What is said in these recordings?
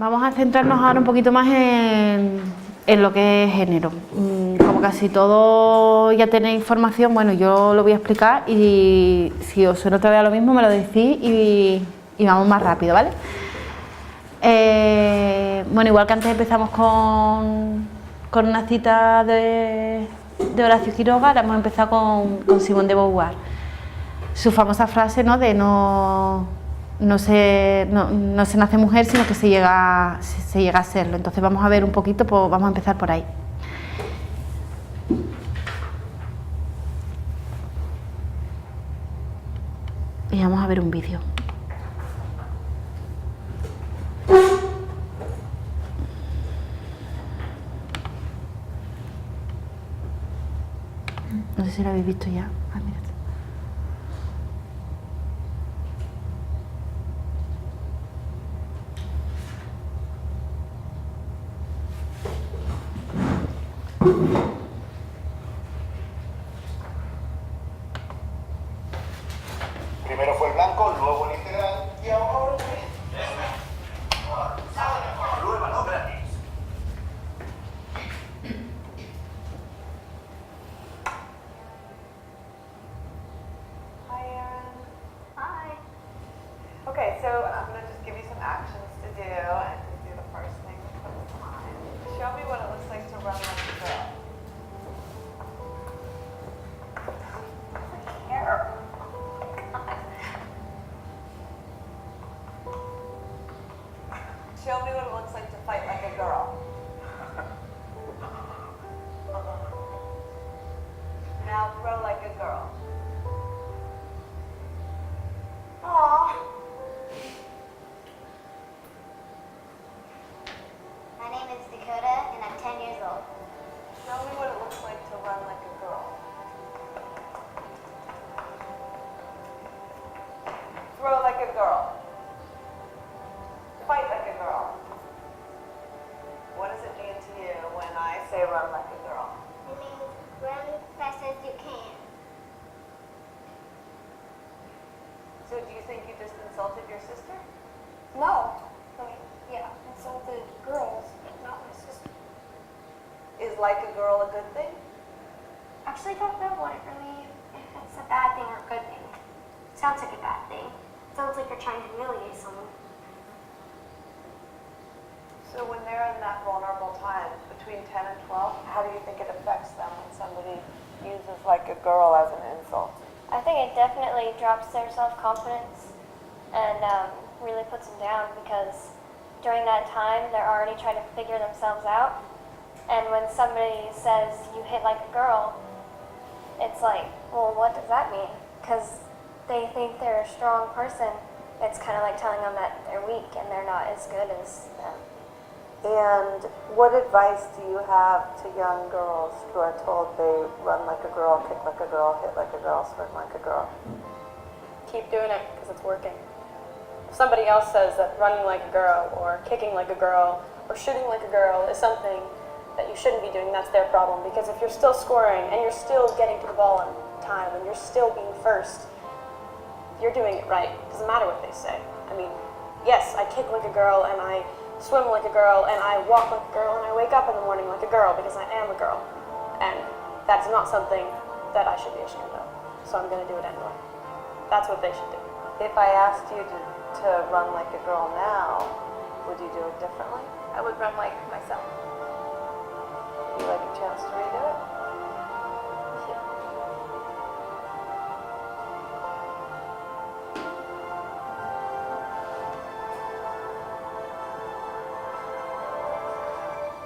Vamos a centrarnos ahora un poquito más en lo que es género. Como casi todo ya tenéis información, bueno, yo lo voy a explicar y si os suena todavía lo mismo me lo decís y vamos más rápido, ¿vale? Bueno, igual que antes empezamos con una cita de Horacio Quiroga, ahora hemos empezado con Simone de Beauvoir. Su famosa frase, ¿no?, de no se nace mujer, sino que se llega a serlo. Entonces vamos a ver un poquito, pues vamos a empezar por ahí. Y vamos a ver un vídeo. No sé si lo habéis visto ya. Ah, mira. Primero fue el blanco, luego el integral y ahora el gris. Pruébalo gratis. Hi, Erin. Hi. Okay, so I'm going to just give you some actions to do, and just do the first thing for the time. Show me what it looks like to run like a girl. Here. Show me what it looks like to fight like a girl. Now throw like a girl. Aww. My name is Dakota, and I'm 10 years old. Show me what it looks like to run like a girl. Throw like a girl. Fight like a girl. What does it mean to you when I say run like a girl? It means run fast as you can. So do you think you just insulted your sister? No. I mean, yeah, insulted girls, but not my sister. Is like a girl a good thing? Actually, don't know what it really, if it's a bad thing or a good thing. Sounds like a bad thing. Sounds like you're trying to humiliate someone. So when they're in that vulnerable time between 10 and 12, how do you think it affects them when somebody uses like a girl as an insult? I think it definitely drops their self-confidence and really puts them down because during that time they're already trying to figure themselves out, and when somebody says you hit like a girl, it's like, well, what does that mean? Because they think they're a strong person. It's kind of like telling them that they're weak and they're not as good as them. And what advice do you have to young girls who are told they run like a girl, kick like a girl, hit like a girl, swim like a girl? Keep doing it because it's working. If somebody else says that running like a girl or kicking like a girl or shooting like a girl is something that you shouldn't be doing, that's their problem. Because if you're still scoring and you're still getting to the ball on time and you're still being first, you're doing it right. It doesn't matter what they say. I mean, yes, I kick like a girl and I swim like a girl and I walk like a girl and I wake up in the morning like a girl because I am a girl. And that's not something that I should be ashamed of. So I'm going to do it anyway. That's what they should do. If I asked you to run like a girl now, would you do it differently? I would run like myself. Would you like a chance to redo it?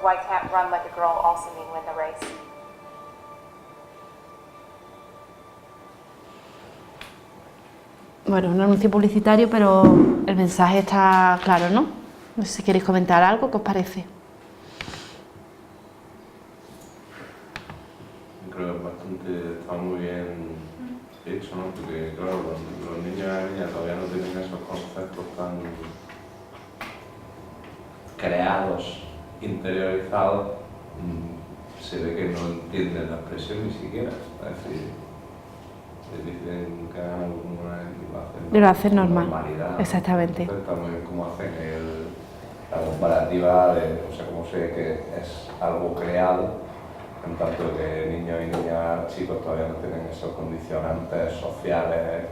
Why can't run like a girl also mean win the race? Bueno, un anuncio publicitario, pero el mensaje está claro, ¿no? No sé si queréis comentar algo, ¿qué os parece? Creo que está muy bien hecho, ¿no? Porque claro, los niños y las niñas todavía no tienen esos conceptos tan creados, interiorizados, se ve que no entienden la expresión ni siquiera. Es decir, les dicen que hagan alguna y lo hacen Lo hacen normal. normalidad. Exactamente. Entonces, está muy bien cómo hacen la comparativa de, o sea, cómo se ve que es algo creado, en tanto que niños y niñas chicos todavía no tienen esos condicionantes sociales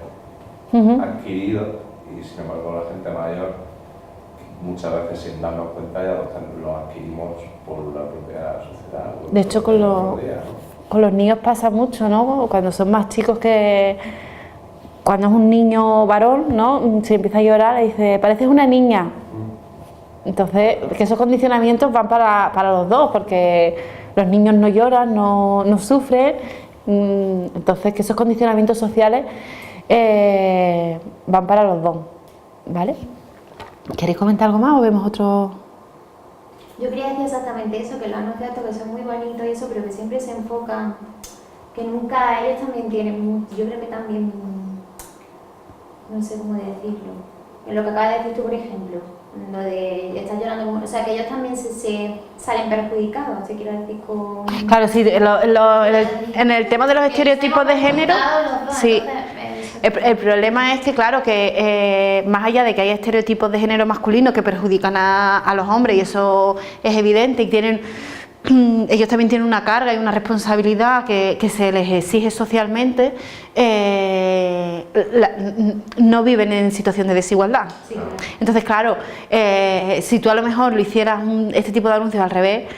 adquiridos, y sin embargo la gente mayor muchas veces sin darnos cuenta ya lo adquirimos por la propia sociedad. De hecho con los niños pasa mucho, ¿no? Cuando son más chicos, que cuando es un niño varón, ¿no? Si empieza a llorar le dice, pareces una niña. Entonces, que esos condicionamientos van para los dos, porque los niños no lloran, no sufren, entonces que esos condicionamientos sociales van para los dos, ¿vale? ¿Queréis comentar algo más o vemos otro? Yo quería decir exactamente eso, que los anuncios que son muy bonitos y eso, pero que siempre se enfocan, que nunca, ellos también tienen, yo creo que también, no sé cómo decirlo, en lo que acabas de decir tú, por ejemplo, lo de estar llorando, o sea, que ellos también se salen perjudicados, te quiero decir con... Claro, sí, en el tema de los estereotipos de género, sí. El problema es que, claro, que más allá de que hay estereotipos de género masculino que perjudican a los hombres, y eso es evidente, y ellos también tienen una carga y una responsabilidad que se les exige socialmente, no viven en situación de desigualdad. Sí. Entonces, claro, si tú a lo mejor lo hicieras este tipo de anuncios al revés.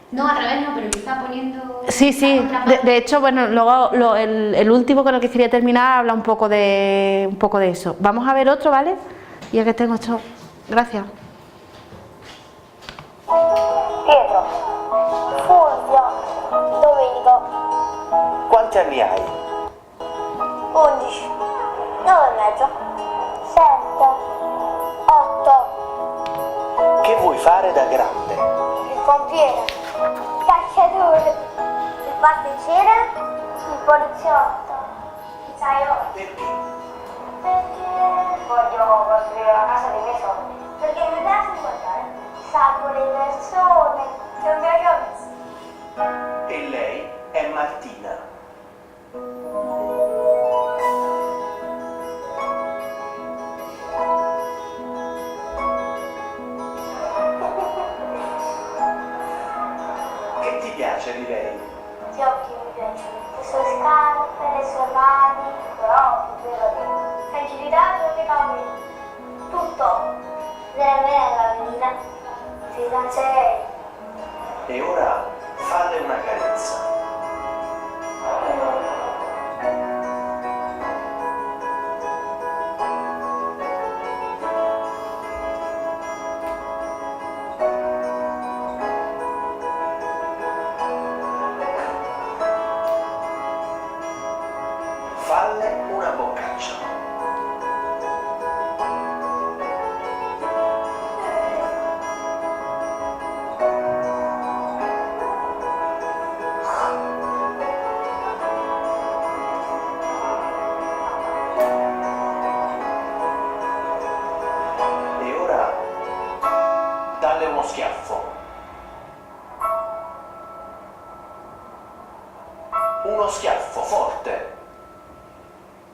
No, al revés no, pero quizá poniendo... Sí, de hecho, bueno, luego el último con el que quería terminar habla un poco de eso. Vamos a ver otro, ¿vale? Ya que tengo esto. Gracias. Pietro, Fulvio, Domenico. Quanti anni hai? 11, 9 e mezzo, 7, 8. Che vuoi fare da grande? Il pompiere, il cacciatore, il pasticcere, il poliziotto, il saiolo. Perché? Perché voglio costruire la casa dei miei sogni. Perché mi piace guardare, salvo le persone che non mi ho visto. E lei è Martina. Che ti piace di lei? Gli occhi mi piacciono, le sue scarpe, le sue mani, però fragilità delle capelli, tutto. Deve avere la vita, si dancerei. E ora falle una carezza. Falle una boccaccia. E ora dalle uno schiaffo. Uno schiaffo forte.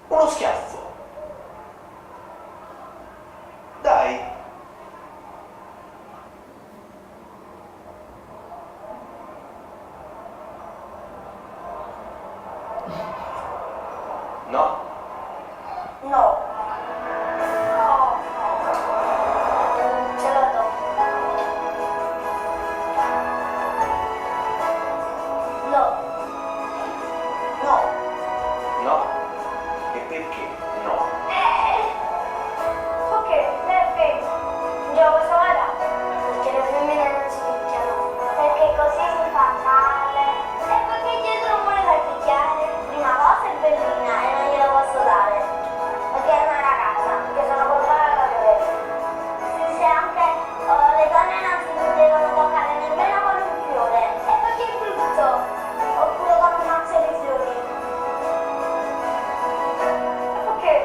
Uno schiaffo. Dai. No? No. No. Ce l'ho dopo. No. No. No? E perché no? Perché? Lei è femmina. Un gioco solo? Perché le femmine non si picchiano. Perché così si fa male. E perché Gesù non vuole far picchiare? Prima cosa è bellina e non glielo posso dare. Perché è una ragazza, perché sono contraria alla violenza. Se anche le donne non si devono toccare nemmeno con un fiore. E perché è brutto? Oppure con un mazzo di fiori. E perché?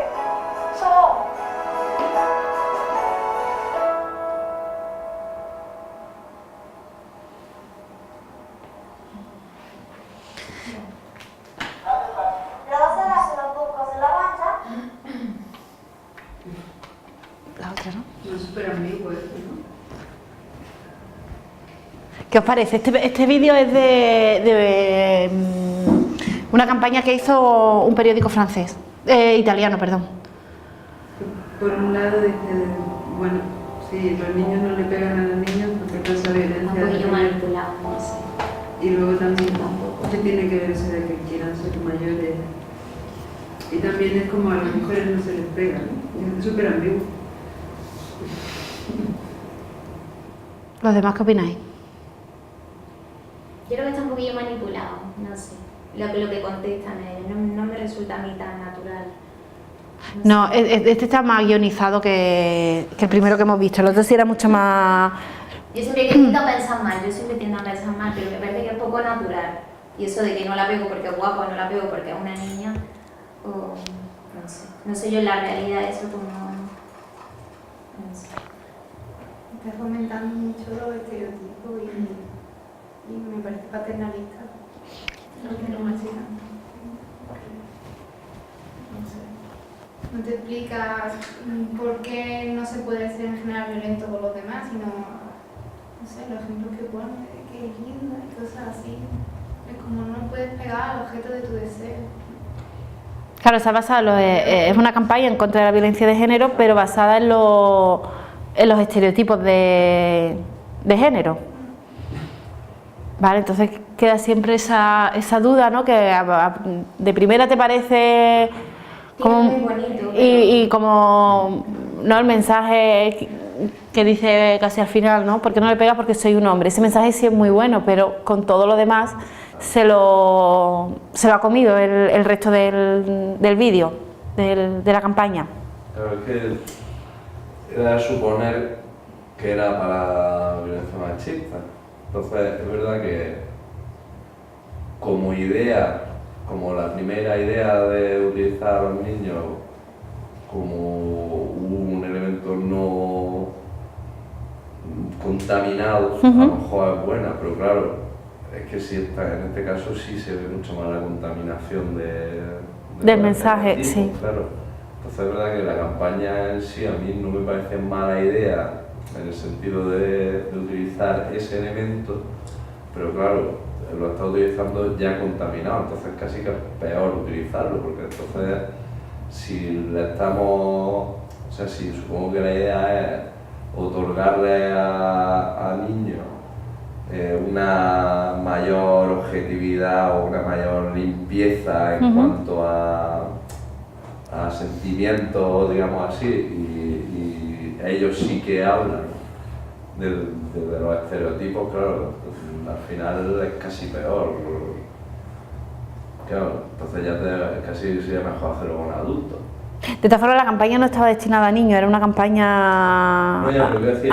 ¿Qué os parece? Este vídeo es de una campaña que hizo un periódico francés, italiano, perdón. Por un lado dice, bueno, si los niños no le pegan a los niños porque causa violencia. Un poquillo manipulado, no sé. Y luego también que tiene que ver eso de que quieran ser mayores. Y también es como a las mujeres no se les pega, ¿no? Es súper ambiguo. ¿Los demás qué opináis? Yo creo que está un poquillo manipulado, no sé. Lo que contestan ellos no me resulta a mí tan natural. No, este está más guionizado que el primero que hemos visto. El otro sí era mucho más... Yo siempre tiendo a pensar mal, pero me parece que es poco natural. Y eso de que no la pego porque es guapa o no la pego porque es una niña, o no sé. No sé yo en la realidad eso como... No sé. Estás comentando mucho los estereotipos y me parece paternalista. Lo machican. No sé. No te explicas por qué no se puede ser en general violento con los demás, sino, no sé, los ejemplos que ponen de que es linda y cosas así. Es como no puedes pegar al objeto de tu deseo. Claro, está basada es una campaña en contra de la violencia de género, pero basada en los estereotipos de género. Vale, entonces queda siempre esa duda, ¿no? Que de primera te parece como muy bonito, y como no el mensaje que dice casi al final, ¿no? ¿Por qué no le pegas? Porque soy un hombre. Ese mensaje sí es muy bueno, pero con todo lo demás se lo ha comido el resto del vídeo, de la campaña. Claro, es que era suponer que era para violencia machista. Entonces, es verdad que como idea, como la primera idea de utilizar a los niños como un elemento no contaminado, a lo mejor es buena, pero claro, es que si en este caso sí se ve mucho más la contaminación del mensaje, sí. Claro. Entonces es verdad que la campaña en sí a mí no me parece mala idea en el sentido de utilizar ese elemento, pero claro, lo está utilizando ya contaminado, entonces casi que es peor utilizarlo, porque entonces si le estamos, o sea, si supongo que la idea es otorgarle a niños una mayor objetividad o una mayor limpieza en cuanto a sentimientos, digamos así, y ellos sí que hablan de los estereotipos, claro, al final es casi peor. Claro, entonces ya casi sería mejor hacerlo con adultos. De todas formas, la campaña no estaba destinada a niños, era una campaña no, ya, pero decir,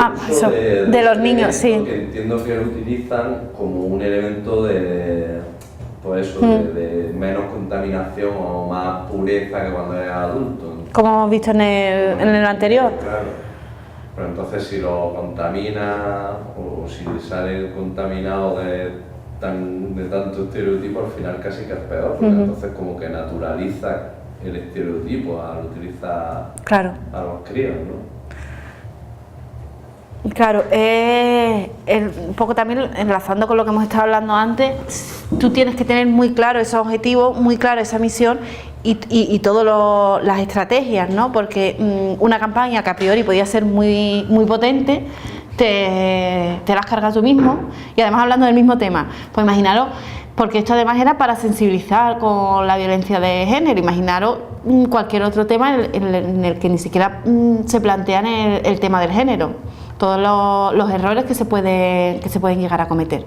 de los niños, sí. Que entiendo que lo utilizan como un elemento de, pues eso, de menos contaminación o más pureza que cuando eres adulto. Como hemos visto en el anterior. Claro, pero entonces si lo contamina o si sale contaminado de tanto estereotipo, al final casi que es peor, porque entonces como que naturaliza el estereotipo al utilizar a los críos, ¿no? Claro, un poco también enlazando con lo que hemos estado hablando antes, tú tienes que tener muy claro esos objetivos, muy claro esa misión y todas las estrategias, ¿no? Porque una campaña que a priori podía ser muy, muy potente, te la has cargado tú mismo, y además hablando del mismo tema. Pues imaginaros, porque esto además era para sensibilizar con la violencia de género, imaginaros cualquier otro tema en el que ni siquiera se plantean el tema del género, todos los errores que se pueden llegar a cometer.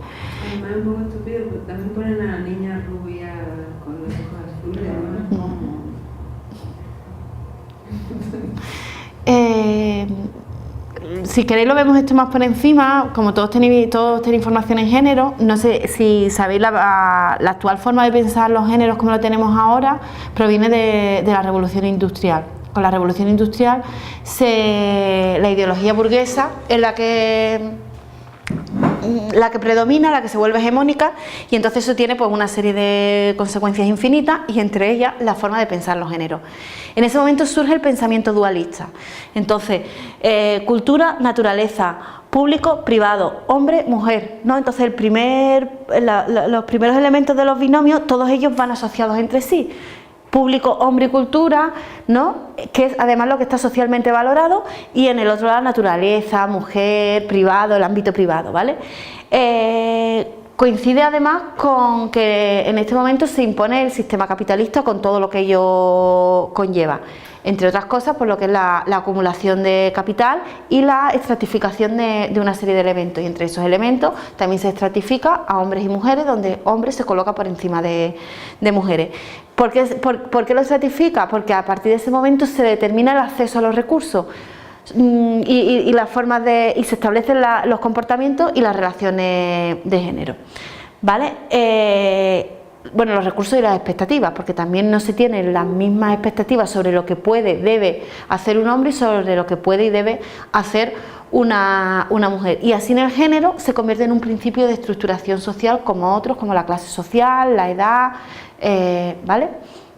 Además es un poco estúpido, porque también ponen a la niña rubia con los ojos azules, ¿no? Si queréis lo vemos esto más por encima, como todos tenéis información en género. No sé si sabéis la actual forma de pensar los géneros como lo tenemos ahora, proviene de la revolución industrial. Con la revolución industrial la ideología burguesa es la que predomina, la que se vuelve hegemónica, y entonces eso tiene pues una serie de consecuencias infinitas, y entre ellas la forma de pensar los géneros. En ese momento surge el pensamiento dualista. Entonces, cultura, naturaleza, público, privado, hombre, mujer, ¿no? Entonces los primeros elementos de los binomios, todos ellos van asociados entre sí. Público, hombre y cultura, ¿no? Que es además lo que está socialmente valorado, y en el otro lado naturaleza, mujer, privado, el ámbito privado, ¿vale? Coincide además con que en este momento se impone el sistema capitalista con todo lo que ello conlleva, entre otras cosas por lo que es la acumulación de capital y la estratificación de una serie de elementos, y entre esos elementos también se estratifica a hombres y mujeres, donde hombres se coloca por encima de mujeres. ¿Por qué lo estratifica? Porque a partir de ese momento se determina el acceso a los recursos y las formas y se establecen los comportamientos y las relaciones de género, ¿vale? Bueno, los recursos y las expectativas, porque también no se tienen las mismas expectativas sobre lo que puede, debe hacer un hombre y sobre lo que puede y debe hacer una mujer. Y así en el género se convierte en un principio de estructuración social como otros, como la clase social, la edad, ¿vale?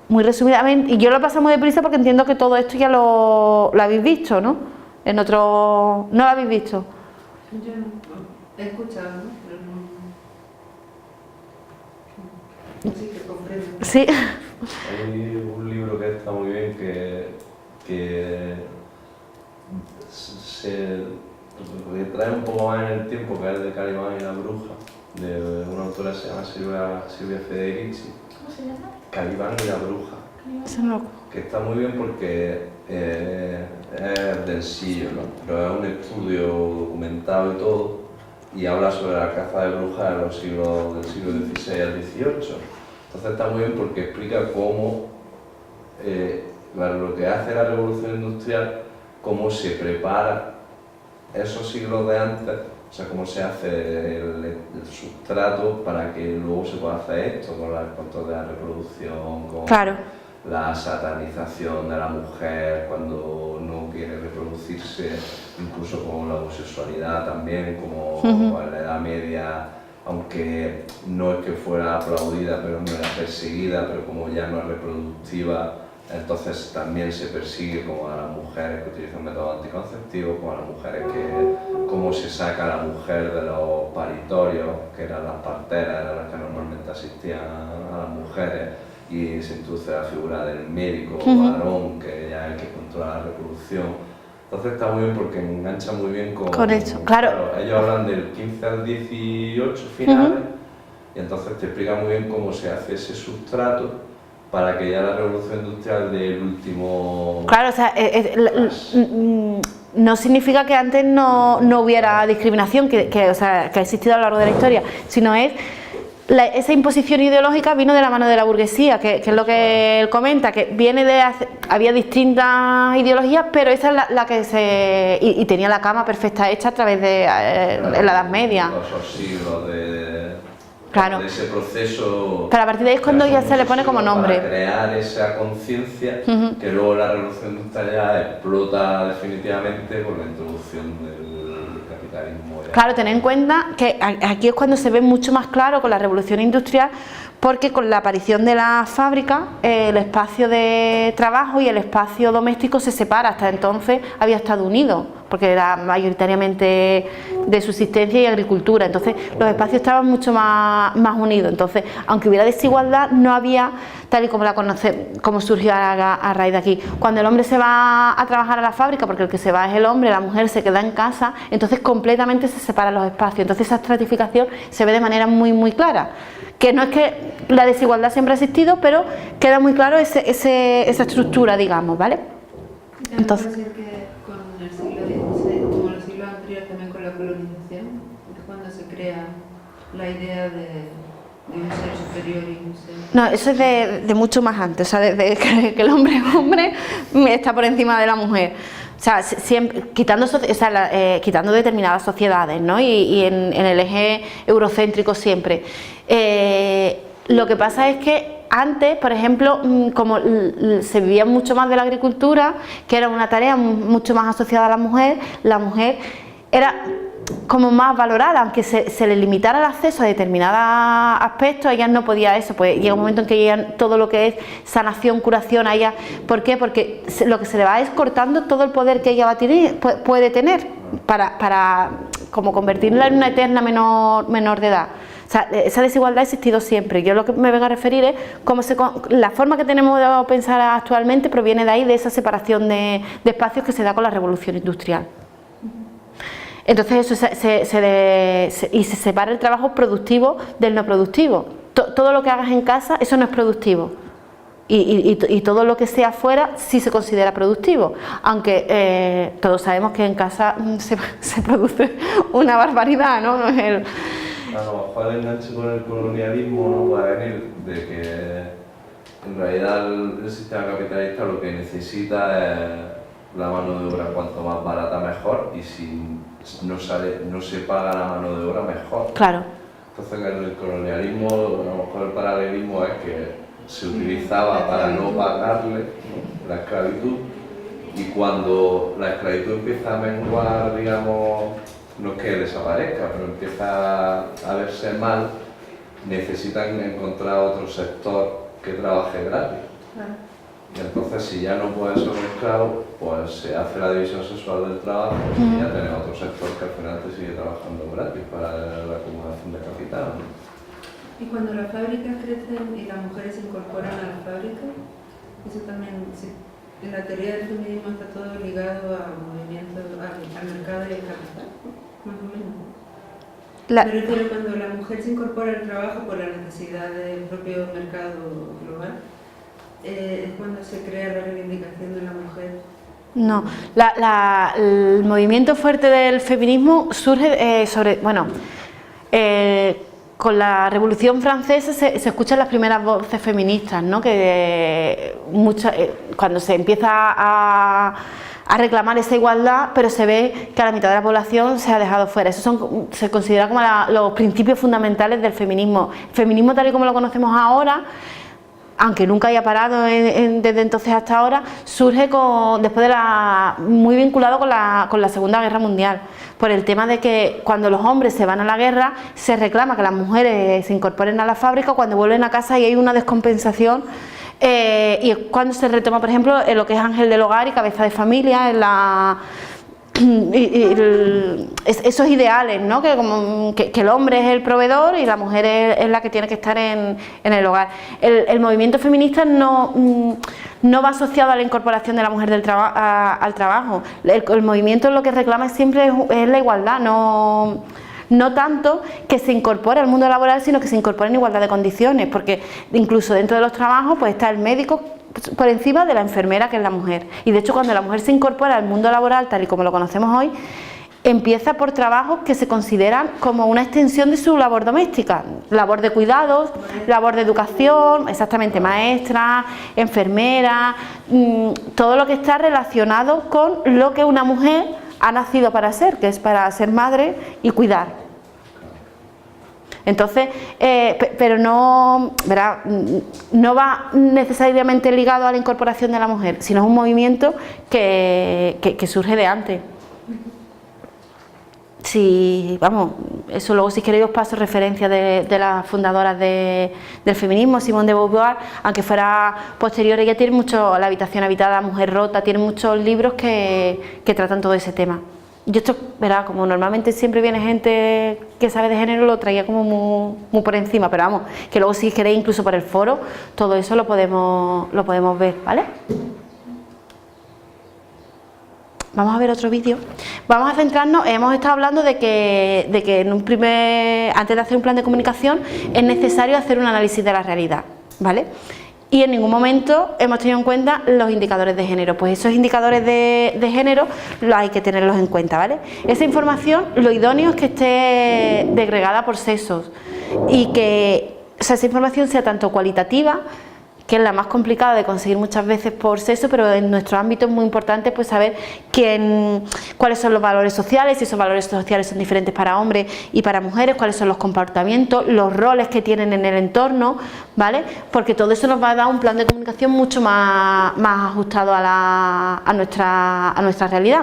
Muy resumidamente, y yo lo paso muy deprisa porque entiendo que todo esto ya lo habéis visto, ¿no? En otro... ¿No lo habéis visto? Yo no, he escuchado, ¿no? Pero no... Sí, que comprendo. Sí. Hay un libro que está muy bien que trae un poco más en el tiempo, que es de Caliban y la bruja, de una autora que se llama Silvia Federici. ¿Cómo se llama? Caliban y la bruja. Que está muy bien porque es densillo, ¿no? Pero es un estudio documentado y todo, y habla sobre la caza de brujas de los siglos del siglo XVI al XVIII. Entonces está muy bien porque explica cómo lo que hace la revolución industrial, cómo se prepara esos siglos de antes, o sea, cómo se hace el sustrato para que luego se pueda hacer esto, con el control de la reproducción, con la satanización de la mujer cuando no quiere reproducirse, incluso con la homosexualidad también, como en la Edad Media, aunque no es que fuera aplaudida, pero no era perseguida, pero como ya no es reproductiva, entonces también se persigue como a las mujeres que utilizan métodos anticonceptivos, como a las mujeres cómo se saca a la mujer de los paritorios, que eran las parteras, eran las que normalmente asistían a las mujeres, y se introduce la figura del médico varón, que ya es el que controla la reproducción. Entonces está muy bien porque engancha muy bien con eso. Claro, ellos hablan del 15 al 18 finales, y entonces te explica muy bien cómo se hace ese sustrato para que ya la revolución industrial del último... Claro, o sea, no significa que antes no hubiera discriminación, o sea, que ha existido a lo largo de la historia, sino es... esa imposición ideológica vino de la mano de la burguesía, que es lo que él comenta, que viene de había distintas ideologías, pero esa es la que se... Y tenía la cama perfecta hecha a través de en la Edad Media. Esos siglos de ese proceso... Pero a partir de ahí es cuando ya se le pone como nombre. Para crear esa conciencia que luego la revolución industrial ya explota definitivamente con la introducción del capitalismo. Claro, tened en cuenta que aquí es cuando se ve mucho más claro con la revolución industrial, porque con la aparición de la fábrica el espacio de trabajo y el espacio doméstico se separa. Hasta entonces había estado unido, porque era mayoritariamente de subsistencia y agricultura, entonces los espacios estaban mucho más unidos. Entonces, aunque hubiera desigualdad, no había, tal y como la conocemos, como surgió a raíz de aquí. Cuando el hombre se va a trabajar a la fábrica, porque el que se va es el hombre, la mujer se queda en casa, entonces completamente se separan los espacios. Entonces esa estratificación se ve de manera muy clara, que no es que la desigualdad siempre ha existido, pero queda muy claro esa estructura, digamos, ¿vale? Entonces, puede ser que con el siglo XVI, como los siglos anteriores, también con la colonización, es cuando se crea la idea de un ser superior y un ser... No, eso es de mucho más antes, o sea, desde que el hombre es hombre está por encima de la mujer. O sea, siempre, quitando determinadas sociedades, ¿no? Y en el eje eurocéntrico siempre. Lo que pasa es que antes, por ejemplo, como se vivía mucho más de la agricultura, que era una tarea mucho más asociada a la mujer era como más valorada, aunque se le limitara el acceso a determinados aspectos, ella no podía eso, pues llega un momento en que ella, todo lo que es sanación, curación, a ella, ¿por qué? Porque lo que se le va es cortando todo el poder que ella puede tener para como convertirla en una eterna menor de edad. O sea, esa desigualdad ha existido siempre. Yo lo que me vengo a referir es cómo la forma que tenemos de pensar actualmente proviene de ahí, de esa separación de espacios que se da con la revolución industrial. Entonces eso y se separa el trabajo productivo del no productivo. Todo lo que hagas en casa, eso no es productivo. Y todo lo que sea afuera sí se considera productivo, aunque todos sabemos que en casa se produce una barbaridad, ¿no? A lo mejor el enganche con el colonialismo no puede venir de que en realidad el sistema capitalista lo que necesita es la mano de obra cuanto más barata mejor, y si no se paga la mano de obra mejor. Claro. Entonces en el colonialismo, a lo mejor el paralelismo es que se utilizaba para no pagarle la esclavitud, y cuando la esclavitud empieza a menguar, digamos, no es que desaparezca, pero empieza a verse mal, necesitan encontrar otro sector que trabaje gratis. Y entonces, si ya no puede ser un esclavo, pues se hace la división sexual del trabajo y ya tenés otro sector que al final te sigue trabajando gratis para la acumulación de capital, ¿no? Y cuando las fábricas crecen y las mujeres se incorporan a las fábricas, eso también, en la teoría del feminismo está todo ligado al movimiento, al mercado y al capital, más o menos. Me refiero cuando la mujer se incorpora al trabajo por la necesidad del propio mercado global, es cuando se crea la reivindicación de la mujer. No, el movimiento fuerte del feminismo surge con la Revolución Francesa se escuchan las primeras voces feministas, ¿no? Que cuando se empieza a reclamar esa igualdad, pero se ve que a la mitad de la población se ha dejado fuera. Eso se considera como los principios fundamentales del feminismo. El feminismo tal y como lo conocemos ahora, aunque nunca haya parado desde entonces hasta ahora, surge después muy vinculado con la Segunda Guerra Mundial, por el tema de que cuando los hombres se van a la guerra se reclama que las mujeres se incorporen a la fábrica, cuando vuelven a casa y hay una descompensación, y es cuando se retoma, por ejemplo, lo que es ángel del hogar y cabeza de familia, esos ideales, ¿no? Que el hombre es el proveedor y la mujer es la que tiene que estar en el hogar. El movimiento feminista no va asociado a la incorporación de la mujer al trabajo. El movimiento lo que reclama siempre es la igualdad, no tanto que se incorpore al mundo laboral, sino que se incorpore en igualdad de condiciones, porque incluso dentro de los trabajos pues está el médico por encima de la enfermera, que es la mujer. Y de hecho, cuando la mujer se incorpora al mundo laboral tal y como lo conocemos hoy, empieza por trabajos que se consideran como una extensión de su labor doméstica, labor de cuidados, labor de educación, exactamente, maestra, enfermera, todo lo que está relacionado con lo que una mujer ha nacido para ser, que es para ser madre y cuidar. Entonces, pero no va necesariamente ligado a la incorporación de la mujer, sino es un movimiento que surge de antes. Sí, vamos, eso luego si queréis os paso referencias de las fundadoras del feminismo, Simone de Beauvoir, aunque fuera posterior, ella tiene mucho, La habitación habitada, Mujer rota, tiene muchos libros que tratan todo ese tema. Yo esto, verá, como normalmente siempre viene gente que sabe de género, lo traía como muy por encima, pero vamos, que luego si queréis incluso por el foro, todo eso lo podemos ver, ¿vale? Vamos a ver otro vídeo. Vamos a centrarnos, hemos estado hablando de que antes de hacer un plan de comunicación es necesario hacer un análisis de la realidad, ¿vale? Y en ningún momento hemos tenido en cuenta los indicadores de género. Pues esos indicadores de género hay que tenerlos en cuenta, ¿vale? Esa información, lo idóneo es que esté desagregada por sexos y que esa información sea tanto cualitativa, que es la más complicada de conseguir muchas veces por sexo, pero en nuestro ámbito es muy importante pues saber cuáles son los valores sociales, si esos valores sociales son diferentes para hombres y para mujeres, cuáles son los comportamientos, los roles que tienen en el entorno, ¿vale? Porque todo eso nos va a dar un plan de comunicación mucho más ajustado a nuestra realidad.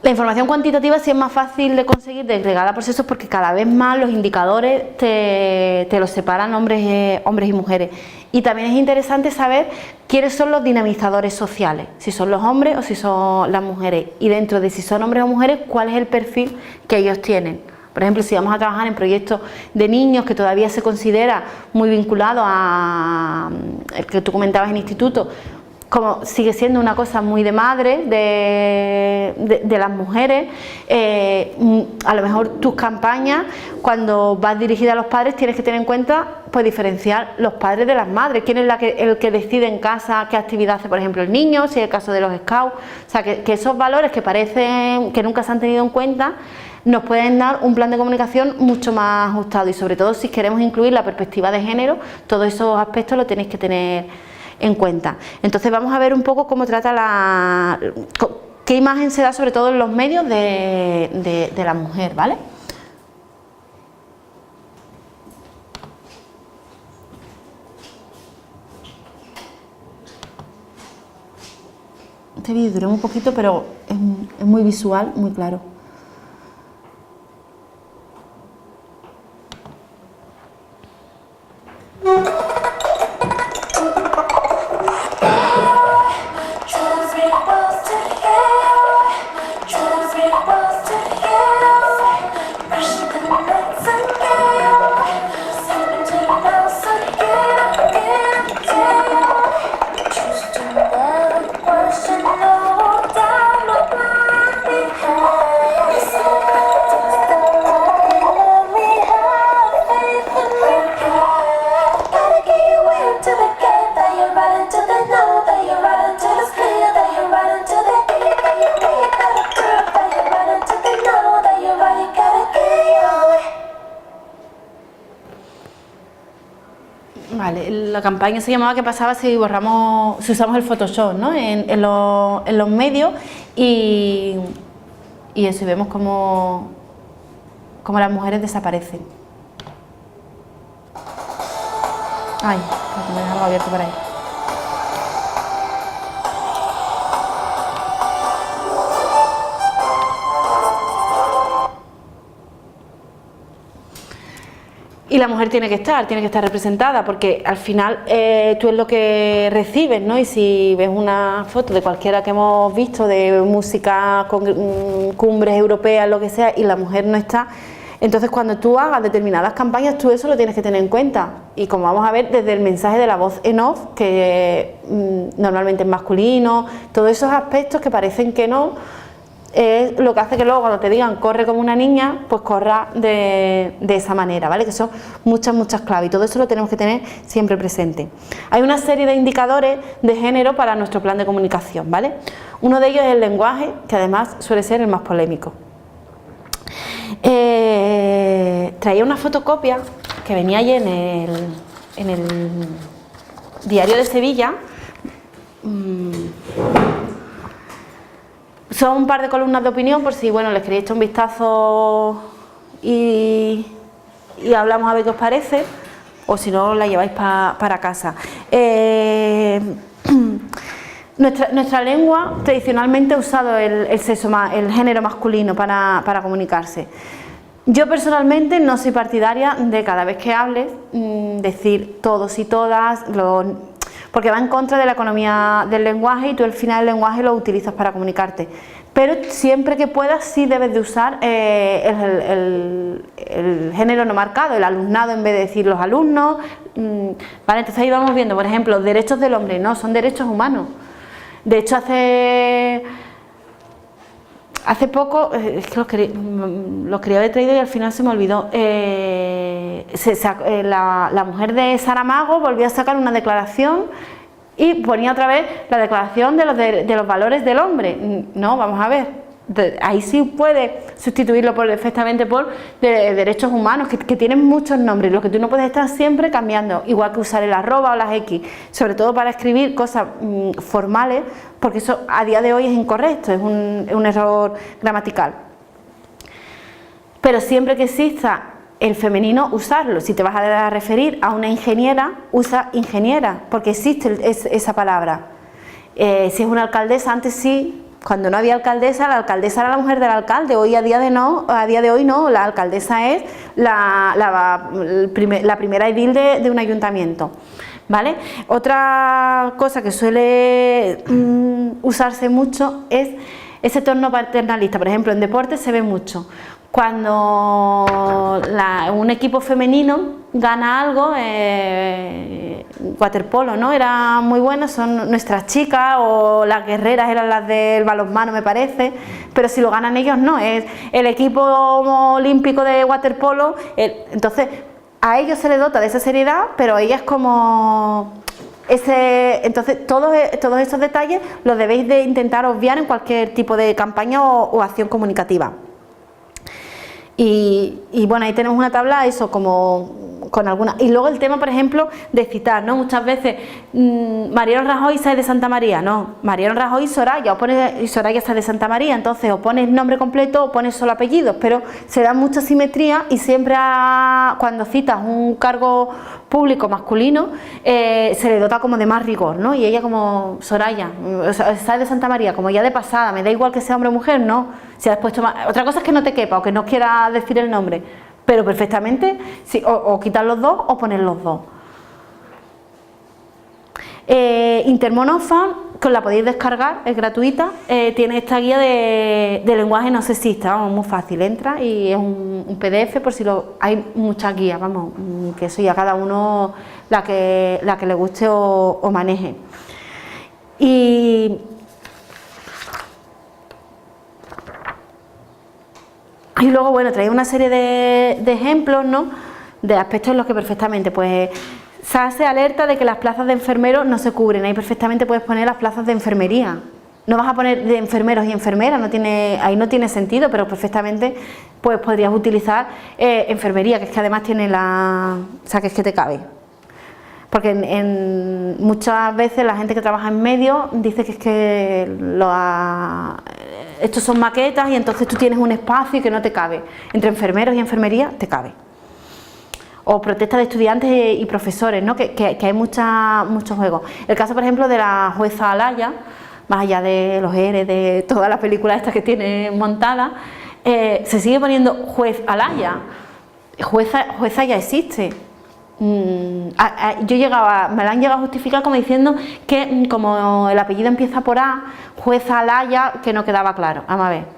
La información cuantitativa sí es más fácil de conseguir desagregada por sexos, porque cada vez más los indicadores te los separan hombres y mujeres. Y también es interesante saber quiénes son los dinamizadores sociales, si son los hombres o si son las mujeres, y dentro de si son hombres o mujeres, cuál es el perfil que ellos tienen. Por ejemplo, si vamos a trabajar en proyectos de niños que todavía se considera muy vinculado a el que tú comentabas en instituto, como sigue siendo una cosa muy de madre, de las mujeres, a lo mejor tus campañas, cuando vas dirigida a los padres, tienes que tener en cuenta, pues diferenciar los padres de las madres, quién es el que decide en casa qué actividad hace, por ejemplo, el niño, si es el caso de los scouts, o sea, que esos valores que parecen que nunca se han tenido en cuenta, nos pueden dar un plan de comunicación mucho más ajustado, y sobre todo si queremos incluir la perspectiva de género, todos esos aspectos los tenéis que tener en cuenta. Entonces vamos a ver un poco cómo trata qué imagen se da sobre todo en los medios de la mujer, ¿vale? Este vídeo dura un poquito, pero es muy visual, muy claro. Vale, la campaña se llamaba ¿Qué pasaba si usamos el Photoshop, ¿no? en los medios, y eso, y vemos cómo las mujeres desaparecen. Ay, me he dejado abierto por ahí. Y la mujer tiene que estar representada, porque al final tú es lo que recibes, ¿no? Y si ves una foto de cualquiera que hemos visto, de música con cumbres europeas, lo que sea, y la mujer no está, entonces cuando tú hagas determinadas campañas, tú eso lo tienes que tener en cuenta. Y como vamos a ver desde el mensaje de la voz en off, que normalmente es masculino, todos esos aspectos que parecen que no, es lo que hace que luego cuando te digan corre como una niña, pues corra de esa manera, ¿vale? Que son muchas claves, y todo eso lo tenemos que tener siempre presente. Hay una serie de indicadores de género para nuestro plan de comunicación, ¿vale? Uno de ellos es el lenguaje, que además suele ser el más polémico. Traía una fotocopia que venía allí en el Diario de Sevilla. Son un par de columnas de opinión por si, bueno, les queréis echar un vistazo y hablamos a ver qué os parece, o si no la lleváis para casa. Nuestra lengua tradicionalmente ha usado el género masculino para comunicarse. Yo personalmente no soy partidaria de cada vez que hables decir todos y todas, porque va en contra de la economía del lenguaje, y tú al final el lenguaje lo utilizas para comunicarte. Pero siempre que puedas sí debes de usar el género no marcado, el alumnado en vez de decir los alumnos, ¿vale? Entonces ahí vamos viendo, por ejemplo, derechos del hombre, no, son derechos humanos. De hecho hace poco, es que los quería haber traído y al final se me olvidó, la mujer de Saramago volvió a sacar una declaración y ponía otra vez la declaración de los valores del hombre. No, vamos a ver, ahí sí puede sustituirlo perfectamente por derechos humanos, que tienen muchos nombres, los que tú no puedes estar siempre cambiando, igual que usar el arroba o las X, sobre todo para escribir cosas formales, porque eso a día de hoy es incorrecto, es un error gramatical. Pero siempre que exista el femenino, usarlo. Si te vas a referir a una ingeniera, usa ingeniera, porque existe esa palabra. Si es una alcaldesa, antes sí. Cuando no había alcaldesa, la alcaldesa era la mujer del alcalde. Hoy a día de hoy no, la alcaldesa es la primera edil de un ayuntamiento. ¿vale? Otra cosa que suele usarse mucho es ese tono paternalista. Por ejemplo, en deportes se ve mucho. Cuando un equipo femenino gana algo, waterpolo, ¿no? Era muy bueno, son nuestras chicas, o las guerreras eran las del balonmano, me parece, pero si lo ganan ellos no, es el equipo olímpico de waterpolo. Entonces a ellos se les dota de esa seriedad, pero ellas como entonces todos estos detalles los debéis de intentar obviar en cualquier tipo de campaña o acción comunicativa. Y bueno, ahí tenemos una tabla, eso, como con algunas. Y luego el tema, por ejemplo, de citar, ¿no? Muchas veces, Mariano Rajoy sale de Santa María, no, Mariano Rajoy y Soraya, y Soraya sale de Santa María, entonces o pones nombre completo o pones solo apellidos, pero se da mucha simetría y siempre cuando citas un cargo público masculino, se le dota como de más rigor, ¿no? Y ella como Soraya, o sea, sale de Santa María, como ya de pasada, me da igual que sea hombre o mujer, no. Si has puesto otra cosa es que no te quepa o que no quieras decir el nombre, pero perfectamente, sí, o quitar los dos o poner los dos. Intermonofa, que la podéis descargar, es gratuita, tiene esta guía de lenguaje no sexista, vamos, muy fácil, entra y es un PDF por si hay muchas guías, vamos, que eso ya cada uno la que le guste o maneje. Y luego, bueno, trae una serie de ejemplos, ¿no?, de aspectos en los que perfectamente, pues, se hace alerta de que las plazas de enfermeros no se cubren. Ahí perfectamente puedes poner las plazas de enfermería. No vas a poner de enfermeros y enfermeras, ahí no tiene sentido, pero perfectamente pues podrías utilizar enfermería, que es que además tiene o sea, que es que te cabe. Porque muchas veces la gente que trabaja en medio dice que es que estos son maquetas y entonces tú tienes un espacio y que no te cabe. Entre enfermeros y enfermería te cabe. O protestas de estudiantes y profesores, ¿no? Que hay mucho juego. El caso, por ejemplo, de la jueza Alaya, más allá de los ERE, de todas las películas estas que tiene montadas, se sigue poniendo juez Alaya. Jueza ya existe. Me la han llegado a justificar como diciendo que como el apellido empieza por A, jueza Alaya, que no quedaba claro. Vamos a ver.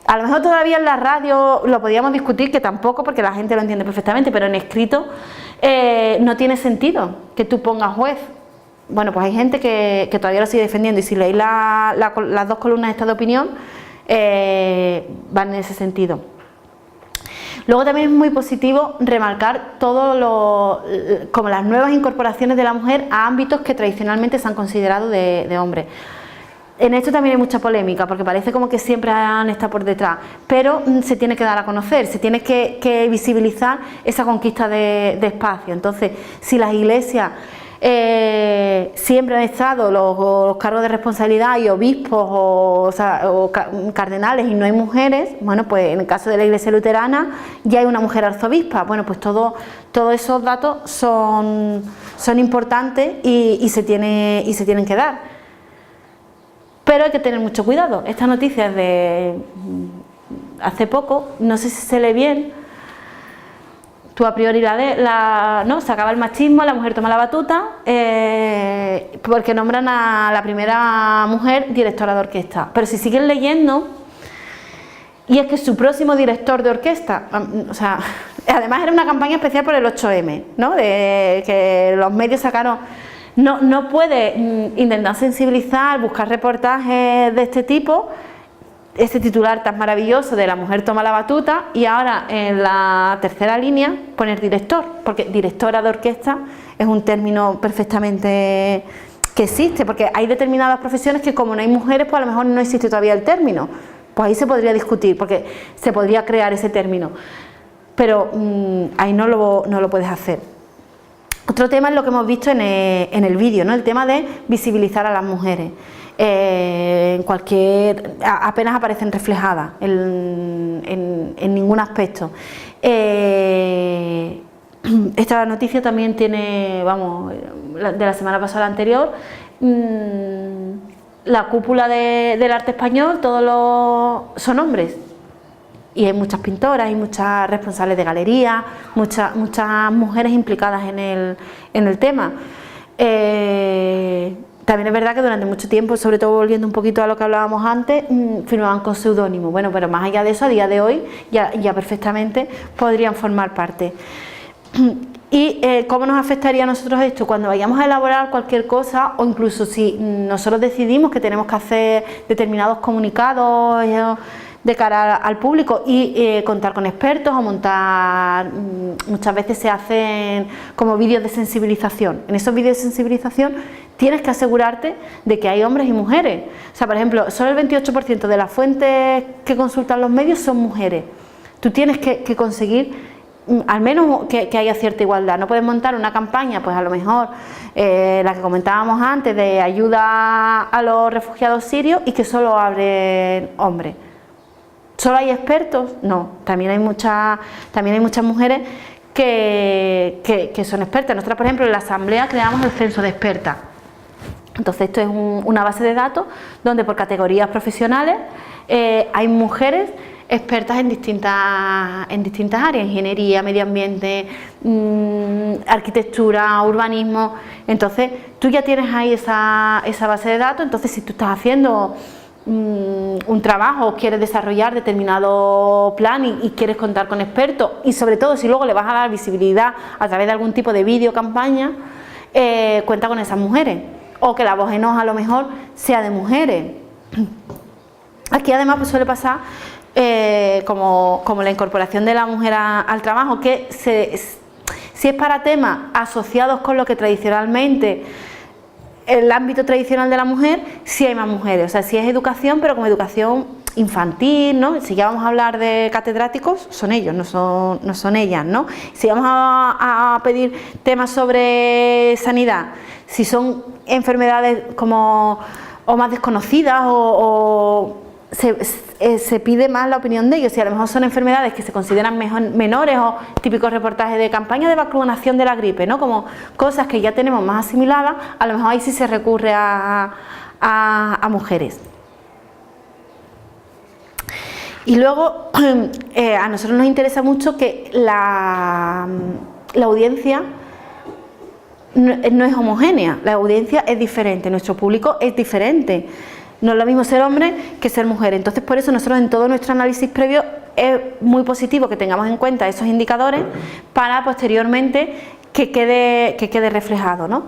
A lo mejor todavía en la radio lo podíamos discutir, que tampoco, porque la gente lo entiende perfectamente, pero en escrito no tiene sentido que tú pongas juez. Bueno, pues hay gente que todavía lo sigue defendiendo, y si leéis las dos columnas estas de opinión, van en ese sentido. Luego también es muy positivo remarcar como las nuevas incorporaciones de la mujer a ámbitos que tradicionalmente se han considerado de hombres. En esto también hay mucha polémica, porque parece como que siempre han estado por detrás, pero se tiene que dar a conocer, se tiene que visibilizar esa conquista de espacio. Entonces, si las iglesias siempre han estado los cargos de responsabilidad y obispos o cardenales y no hay mujeres, bueno, pues en el caso de la iglesia luterana ya hay una mujer arzobispa. Bueno, pues todos esos datos son importantes y se tienen que dar. Pero hay que tener mucho cuidado. Esta noticia es de hace poco, no sé si se lee bien. Tú a priori no, se acaba el machismo, la mujer toma la batuta, porque nombran a la primera mujer directora de orquesta. Pero si siguen leyendo, y es que su próximo director de orquesta, o sea, además era una campaña especial por el 8M, ¿no?, de que los medios sacaron. No puede intentar sensibilizar, buscar reportajes de este tipo, este titular tan maravilloso de la mujer toma la batuta, y ahora en la tercera línea poner director, porque directora de orquesta es un término perfectamente que existe, porque hay determinadas profesiones que como no hay mujeres, pues a lo mejor no existe todavía el término. Pues ahí se podría discutir, porque se podría crear ese término, pero ahí no lo puedes hacer. Otro tema es lo que hemos visto en el vídeo, ¿no?, el tema de visibilizar a las mujeres. Apenas aparecen reflejadas en ningún aspecto. Esta noticia también tiene, vamos, de la semana pasada, la anterior, la cúpula del arte español, todos son hombres. Y hay muchas pintoras, hay muchas responsables de galerías, muchas mujeres implicadas en el tema. También es verdad que durante mucho tiempo, sobre todo volviendo un poquito a lo que hablábamos antes, firmaban con seudónimo. Bueno, pero más allá de eso, a día de hoy ya perfectamente podrían formar parte. ¿Y cómo nos afectaría a nosotros esto? Cuando vayamos a elaborar cualquier cosa, o incluso si nosotros decidimos que tenemos que hacer determinados comunicados de cara al público y contar con expertos o montar, muchas veces se hacen como vídeos de sensibilización. En esos vídeos de sensibilización tienes que asegurarte de que hay hombres y mujeres. O sea, por ejemplo, solo el 28% de las fuentes que consultan los medios son mujeres. Tú tienes que conseguir al menos que haya cierta igualdad. No puedes montar una campaña, pues a lo mejor la que comentábamos antes, de ayuda a los refugiados sirios y que solo abren hombres. ¿Solo hay expertos? No, también hay muchas mujeres que son expertas. Nosotros, por ejemplo, en la asamblea creamos el censo de expertas. Entonces esto es una base de datos donde por categorías profesionales hay mujeres expertas en distintas áreas: ingeniería, medio ambiente, arquitectura, urbanismo. Entonces tú ya tienes ahí esa base de datos. Entonces, si tú estás haciendo un trabajo o quieres desarrollar determinado plan y quieres contar con expertos, y sobre todo si luego le vas a dar visibilidad a través de algún tipo de vídeo campaña, cuenta con esas mujeres, o que la voz en off a lo mejor sea de mujeres. Aquí además pues suele pasar como la incorporación de la mujer al trabajo, que si es para temas asociados con lo que tradicionalmente el ámbito tradicional de la mujer, sí hay más mujeres. O sea, si es educación, pero como educación infantil, ¿no? Si ya vamos a hablar de catedráticos, son ellos, no son ellas, ¿no? Si vamos a pedir temas sobre sanidad, si son enfermedades como o más desconocidas se pide más la opinión de ellos. Si a lo mejor son enfermedades que se consideran menores, o típicos reportajes de campaña de vacunación de la gripe, ¿no? Como cosas que ya tenemos más asimiladas, a lo mejor ahí sí se recurre a mujeres. Y luego a nosotros nos interesa mucho que la audiencia no es homogénea, la audiencia es diferente, nuestro público es diferente. No es lo mismo ser hombre que ser mujer. Entonces, por eso nosotros en todo nuestro análisis previo es muy positivo que tengamos en cuenta esos indicadores para posteriormente que quede reflejado, ¿no?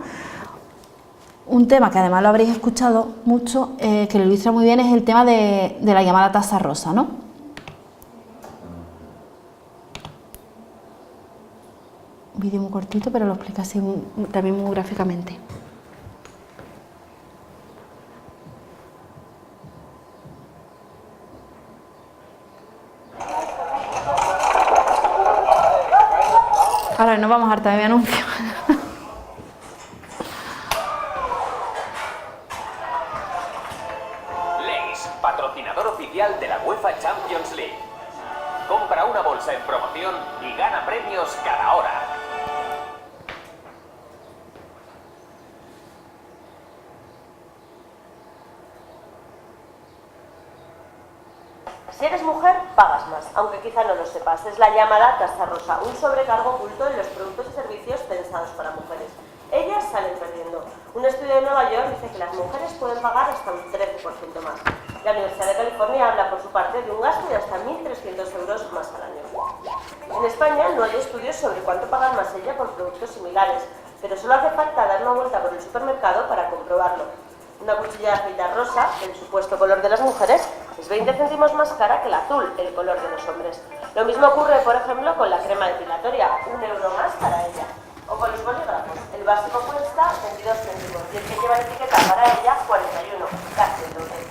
Un tema que además lo habréis escuchado mucho, que lo ilustra muy bien, es el tema de la llamada tasa rosa, ¿no? Un vídeo muy cortito, pero lo explica así también muy gráficamente. Ahora no vamos a hartar de mi anuncio. Lay's, patrocinador oficial de la UEFA Champions League. Compra una bolsa en promoción y gana premios cada hora. Si eres mujer, pagas más, aunque quizá no lo sepas. Es la llamada tasa rosa, un sobrecargo oculto en los productos y servicios pensados para mujeres. Ellas salen perdiendo. Un estudio de Nueva York dice que las mujeres pueden pagar hasta un 13% más. La Universidad de California habla por su parte de un gasto de hasta 1.300 euros más al año. En España no hay estudios sobre cuánto pagan más ella por productos similares, pero solo hace falta dar una vuelta por el supermercado para comprobarlo. Una cuchilla de afeitar rosa, el supuesto color de las mujeres, es 20 céntimos más cara que el azul, el color de los hombres. Lo mismo ocurre, por ejemplo, con la crema depilatoria, 1 euro más para ella. O con los bolígrafos, el básico cuesta 22 céntimos y el que lleva etiqueta para ella 41, casi el doble.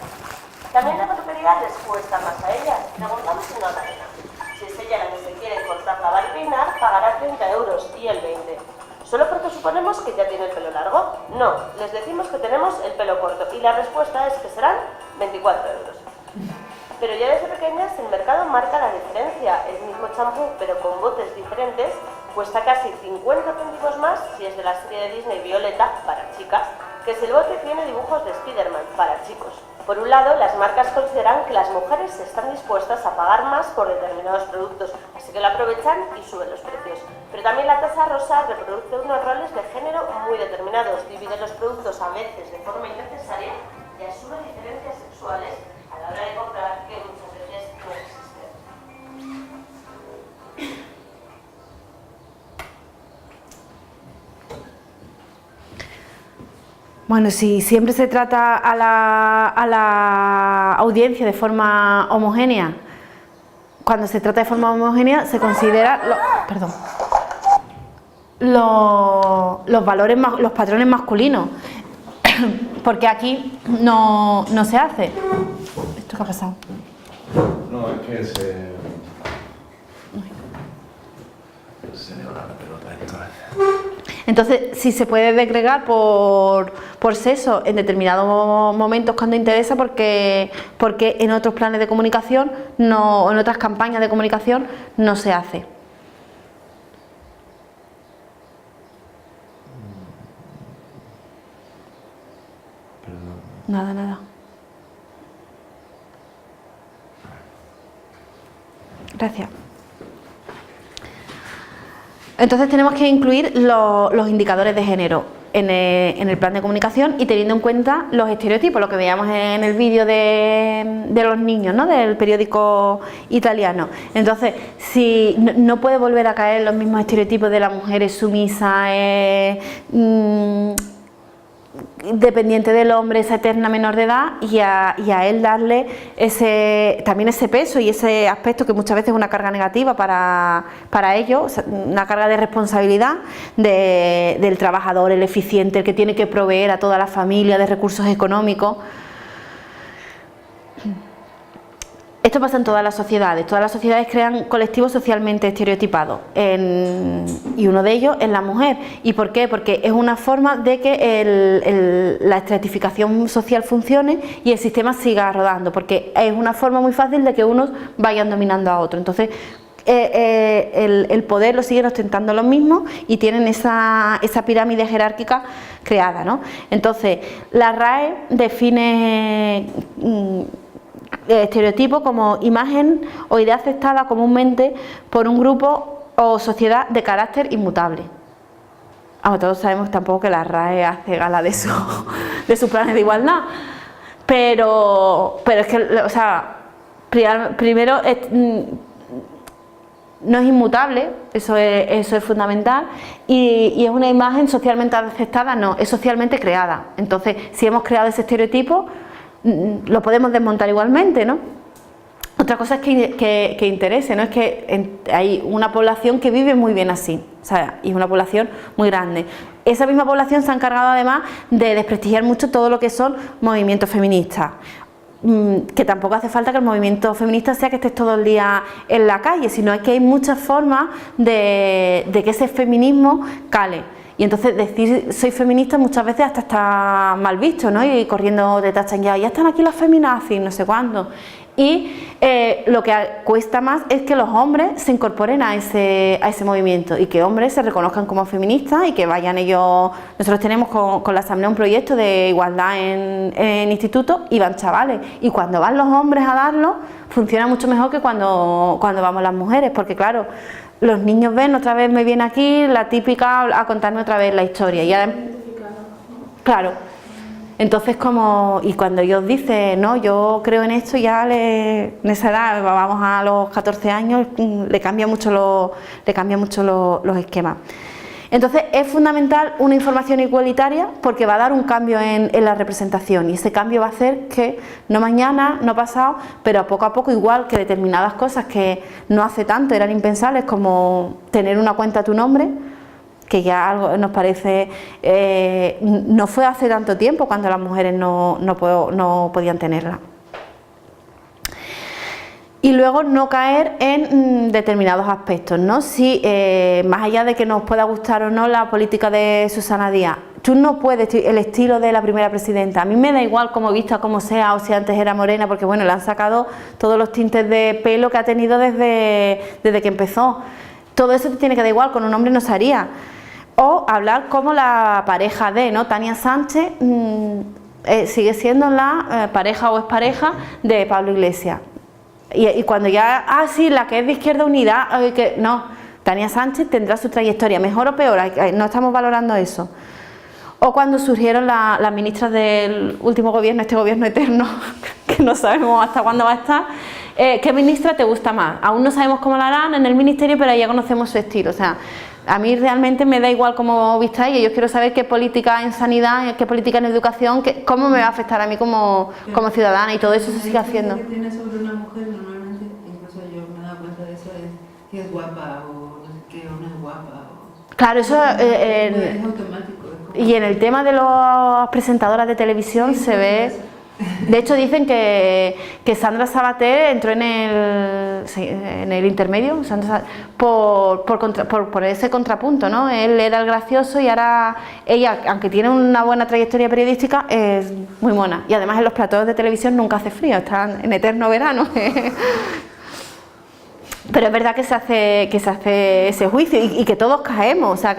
También la peluquería les cuesta más a ellas. Preguntamos en una cadena. Si es ella la que se quiere cortar, lavar y peinar, pagará 30 euros y el 20. ¿Solo porque suponemos que ya tiene el pelo largo? No, les decimos que tenemos el pelo corto y la respuesta es que serán 24 euros. Pero ya desde pequeñas el mercado marca la diferencia. El mismo champú, pero con botes diferentes, cuesta casi 50 céntimos más si es de la serie de Disney Violeta para chicas que si el bote tiene dibujos de Spiderman para chicos. Por un lado, las marcas consideran que las mujeres están dispuestas a pagar más por determinados productos, así que lo aprovechan y suben los precios. Pero también la taza rosa reproduce unos roles de género muy determinados, divide los productos a veces de forma innecesaria y asume diferencias sexuales a la hora de comprar que muchas veces no existen. Bueno, si siempre se trata a la audiencia de forma homogénea, cuando se trata de forma homogénea se considera los valores, los patrones masculinos, porque aquí no se hace. ¿Esto qué ha pasado? No, es que se dio la pelota esto. Entonces, si se puede desagregar por sexo en determinados momentos cuando interesa, porque en otros planes de comunicación, en otras campañas de comunicación, no se hace. Nada. Gracias. Entonces tenemos que incluir los indicadores de género en el plan de comunicación y teniendo en cuenta los estereotipos, lo que veíamos en el vídeo de los niños, ¿no?, del periódico italiano. Entonces, si no puede volver a caer los mismos estereotipos de la mujer es sumisa, dependiente del hombre, esa eterna menor de edad, y a él darle también ese peso y ese aspecto que muchas veces es una carga negativa para ellos, una carga de responsabilidad del trabajador, el eficiente, el que tiene que proveer a toda la familia de recursos económicos. Esto pasa en todas las sociedades crean colectivos socialmente estereotipados y uno de ellos es la mujer. ¿Y por qué? Porque es una forma de que la estratificación social funcione y el sistema siga rodando, porque es una forma muy fácil de que unos vayan dominando a otros. Entonces el poder lo siguen ostentando los mismos y tienen esa pirámide jerárquica creada, ¿no? Entonces la RAE define estereotipo como imagen o idea aceptada comúnmente por un grupo o sociedad de carácter inmutable. Aunque todos sabemos tampoco que la RAE hace gala de su planes de igualdad, pero es que, o sea, primero no es inmutable, eso es fundamental, y es una imagen socialmente aceptada, no, es socialmente creada. Entonces, si hemos creado ese estereotipo, lo podemos desmontar igualmente, ¿no? Otra cosa es que interese, ¿no? Es que hay una población que vive muy bien así, o sea, y es una población muy grande. Esa misma población se ha encargado además de desprestigiar mucho todo lo que son movimientos feministas, que tampoco hace falta que el movimiento feminista sea que estés todo el día en la calle, sino es que hay muchas formas de que ese feminismo cale. Y entonces decir soy feminista muchas veces hasta está mal visto, ¿no? Y corriendo de tachan ya están aquí las feminazis, no sé cuándo. Y lo que cuesta más es que los hombres se incorporen a ese movimiento y que hombres se reconozcan como feministas y que vayan ellos. Nosotros tenemos con la Asamblea un proyecto de igualdad en institutos y van chavales. Y cuando van los hombres a darlo, funciona mucho mejor que cuando vamos las mujeres, porque claro, los niños ven, otra vez me viene aquí la típica a contarme otra vez la historia. Y además, claro, entonces y cuando ellos dicen, no, yo creo en esto, ya en esa edad, vamos a los 14 años, le cambia mucho los esquemas. Entonces es fundamental una información igualitaria porque va a dar un cambio en la representación y ese cambio va a hacer que no mañana, no pasado, pero poco a poco, igual que determinadas cosas que no hace tanto eran impensables, como tener una cuenta a tu nombre, que ya algo nos parece, no fue hace tanto tiempo cuando las mujeres no podían tenerla. Y luego no caer en determinados aspectos, ¿no? Si más allá de que nos pueda gustar o no la política de Susana Díaz, tú no puedes, el estilo de la primera presidenta, a mí me da igual cómo vista, como sea, o si antes era morena, porque bueno, le han sacado todos los tintes de pelo que ha tenido desde que empezó. Todo eso te tiene que dar igual, con un hombre no se haría. O hablar como la pareja de, ¿no? Tania Sánchez sigue siendo la pareja o expareja de Pablo Iglesias. Y cuando ya, sí, la que es de Izquierda Unida, no, Tania Sánchez tendrá su trayectoria, mejor o peor, no estamos valorando eso. O cuando surgieron las ministras del último gobierno, este gobierno eterno, que no sabemos hasta cuándo va a estar. ¿Qué ministra te gusta más? Aún no sabemos cómo la harán en el ministerio, pero ya conocemos su estilo. O sea, a mí realmente me da igual cómo vistáis, y yo quiero saber qué política en sanidad, qué política en educación, cómo me va a afectar a mí como ciudadana, y todo eso se sigue haciendo. Lo que tiene sobre una mujer normalmente, incluso yo me he dado cuenta de eso, es que es guapa o no sé qué, o no es guapa. Claro, eso es automático. Y en el tema de las presentadoras de televisión se ve. De hecho dicen que Sandra Sabater entró en el intermedio, por ese contrapunto, ¿no? Él era el gracioso y ahora ella, aunque tiene una buena trayectoria periodística, es muy mona. Y además en los platos de televisión nunca hace frío, están en eterno verano. Pero es verdad que se hace ese juicio y que todos caemos, o sea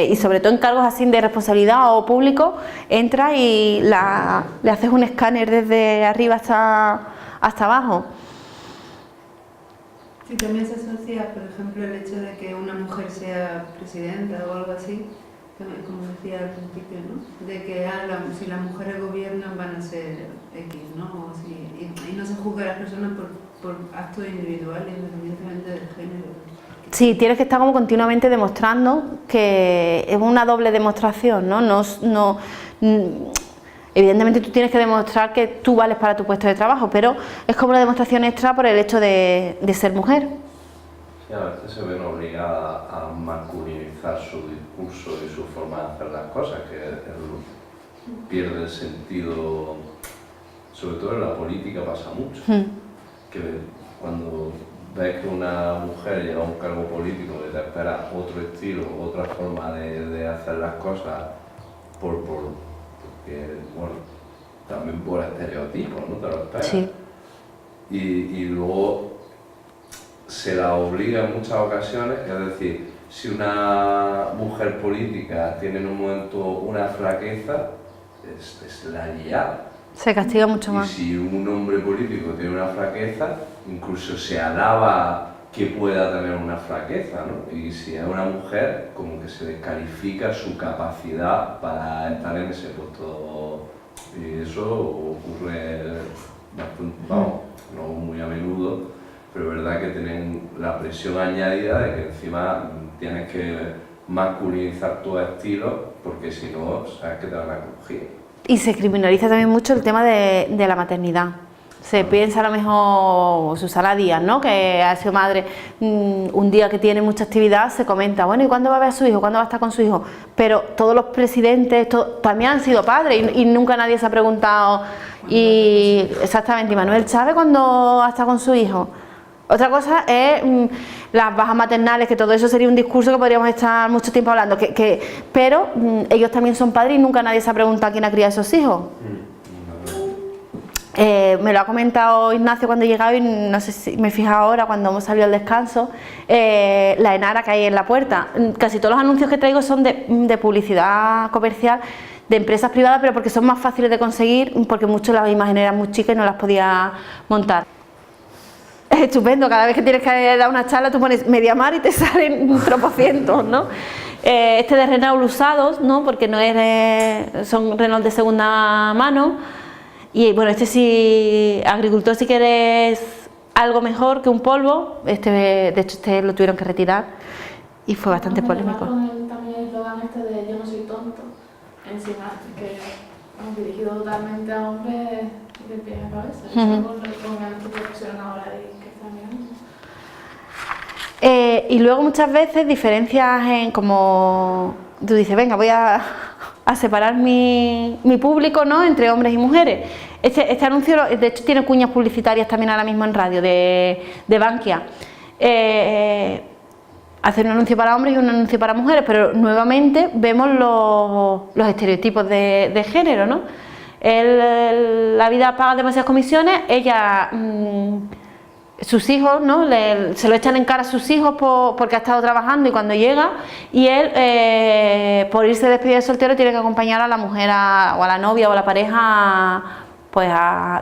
y sobre todo en cargos así de responsabilidad o público, entra y le haces un escáner desde arriba hasta abajo. Sí, también se asocia, por ejemplo, el hecho de que una mujer sea presidenta o algo así, como decía al principio, ¿no? De que si las mujeres gobiernan van a ser X, ¿no? Y no se juzga a las personas por actos individuales, independientemente del género. Sí, tienes que estar como continuamente demostrando, que es una doble demostración, ¿no? Evidentemente tú tienes que demostrar que tú vales para tu puesto de trabajo, pero es como una demostración extra por el hecho de ser mujer. Sí, a veces se ven obligadas a masculinizar su discurso y su forma de hacer las cosas, que pierde el sentido, sobre todo en la política pasa mucho. Que porque ves que una mujer llega a un cargo político que te espera otro estilo, otra forma de hacer las cosas, porque, bueno, también por estereotipos, ¿no? Te lo esperas. Sí. Y luego se la obliga en muchas ocasiones, es decir, si una mujer política tiene en un momento una flaqueza, es la liada. Se castiga mucho más. Y si un hombre político tiene una flaqueza, incluso se alaba que pueda tener una flaqueza, ¿no? Y si es una mujer, como que se descalifica su capacidad para estar en ese puesto. Y eso ocurre bastante, vamos, no muy a menudo, pero es verdad que tienen la presión añadida de que encima tienes que masculinizar tu estilo, porque si no, sabes que te van a crujir. Y se criminaliza también mucho el tema de la maternidad. Se piensa a lo mejor Susana Díaz, ¿no? Que ha sido madre, un día que tiene mucha actividad se comenta, bueno, ¿y cuándo va a ver a su hijo? ¿Cuándo va a estar con su hijo? Pero todos los presidentes también han sido padres y nunca nadie se ha preguntado. Y exactamente, ¿y Manuel Chávez cuándo ha estado con su hijo? Otra cosa es las bajas maternales, que todo eso sería un discurso que podríamos estar mucho tiempo hablando, pero ellos también son padres y nunca nadie se ha preguntado quién ha criado a esos hijos. Me lo ha comentado Ignacio cuando he llegado y no sé si me he fijado ahora cuando hemos salido al descanso, la enara que hay en la puerta. Casi todos los anuncios que traigo son de publicidad comercial de empresas privadas, pero porque son más fáciles de conseguir, porque muchas las imágenes eran muy chicas y no las podía montar. Es estupendo, cada vez que tienes que dar una charla tú pones Mediamar y te salen tropocientos, ¿no? Este de Renault usados, ¿no? Porque no son Renault de segunda mano. Y bueno, este sí, agricultor, si quieres algo mejor que un polvo, de hecho este lo tuvieron que retirar y fue bastante polémico. También el eslogan este de yo no soy tonto, encima que dirigido totalmente a hombres de pies a cabeza. Eso es algo que profesión ahora que están mirando. Y luego muchas veces diferencias en como tú dices, venga, voy a separar mi público, ¿no? Entre hombres y mujeres. Este anuncio, de hecho, tiene cuñas publicitarias también ahora mismo en radio de Bankia. Hacer un anuncio para hombres y un anuncio para mujeres, pero nuevamente vemos los estereotipos de género, ¿no? La vida paga demasiadas comisiones, ella sus hijos, ¿no? Se lo echan en cara a sus hijos porque ha estado trabajando y cuando llega, y él, por irse de despedida de soltero, tiene que acompañar a la mujer o a la novia o a la pareja pues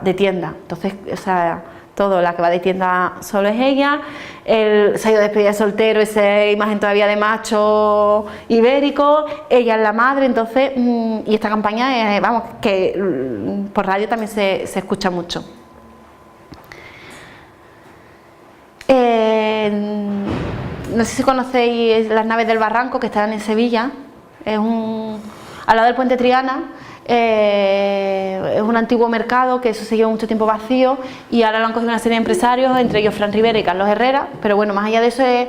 de tienda. Entonces, o sea, la que va de tienda solo es ella. Él se ha ido de despedida de soltero, esa imagen todavía de macho ibérico, ella es la madre, entonces, y esta campaña, vamos, que por radio también se escucha mucho. No sé si conocéis las naves del Barranco, que están en Sevilla, es al lado del puente Triana. Es un antiguo mercado que eso se lleva mucho tiempo vacío y ahora lo han cogido una serie de empresarios, entre ellos Fran Rivera y Carlos Herrera, pero bueno, más allá de eso es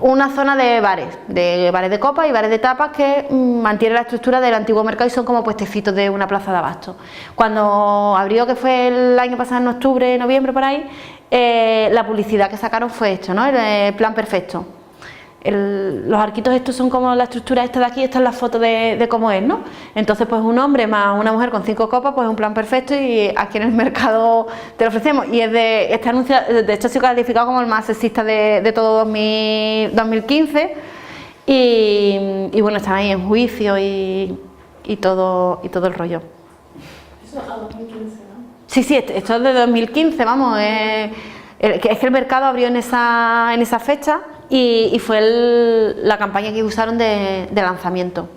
una zona de bares de copas y bares de tapas que mantiene la estructura del antiguo mercado y son como puestecitos de una plaza de abasto. Cuando abrió, que fue el año pasado en octubre, noviembre por ahí, la publicidad que sacaron fue esto, ¿no? El plan perfecto. Los arquitos estos son como la estructura esta de aquí, esta es la foto de cómo es, ¿no? Entonces pues un hombre más una mujer con 5 copas, pues es un plan perfecto y aquí en el mercado te lo ofrecemos. Y es este anuncio, de hecho ha sido calificado como el más sexista de todo 2015 y bueno, están ahí en juicio y todo el rollo. Eso a 2015, ¿no? Sí, esto es de 2015, vamos, es que el mercado abrió en esa fecha y fue la campaña que usaron de lanzamiento.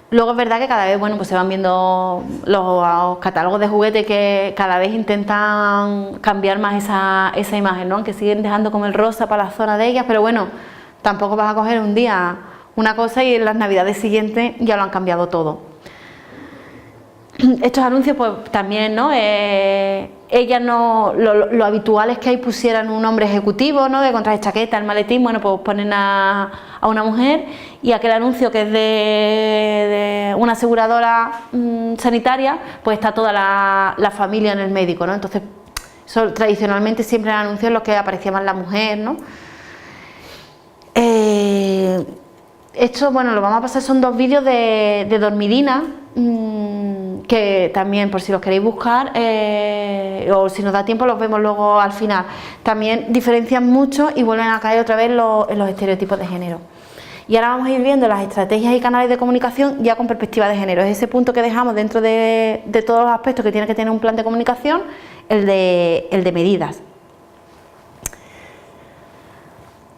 Luego es verdad que cada vez, bueno, pues se van viendo los catálogos de juguetes que cada vez intentan cambiar más esa imagen, ¿no? Aunque siguen dejando como el rosa para la zona de ellas, pero bueno, tampoco vas a coger un día una cosa y en las navidades siguientes ya lo han cambiado todo. Estos anuncios pues también, ¿no? Ellas no, lo habitual es que ahí pusieran un hombre ejecutivo, ¿no? De con traje chaqueta, el maletín, bueno, pues ponen a una mujer, y aquel anuncio que es de una aseguradora sanitaria, pues está toda la familia en el médico, ¿no? Entonces, tradicionalmente siempre en anuncios en los que aparecía más la mujer, ¿no? Esto, bueno, lo vamos a pasar, son 2 vídeos de Dormidina, que también, por si los queréis buscar, o si nos da tiempo los vemos luego al final, también diferencian mucho y vuelven a caer otra vez en los estereotipos de género. Y ahora vamos a ir viendo las estrategias y canales de comunicación ya con perspectiva de género. Es ese punto que dejamos dentro de todos los aspectos que tiene que tener un plan de comunicación, el de medidas.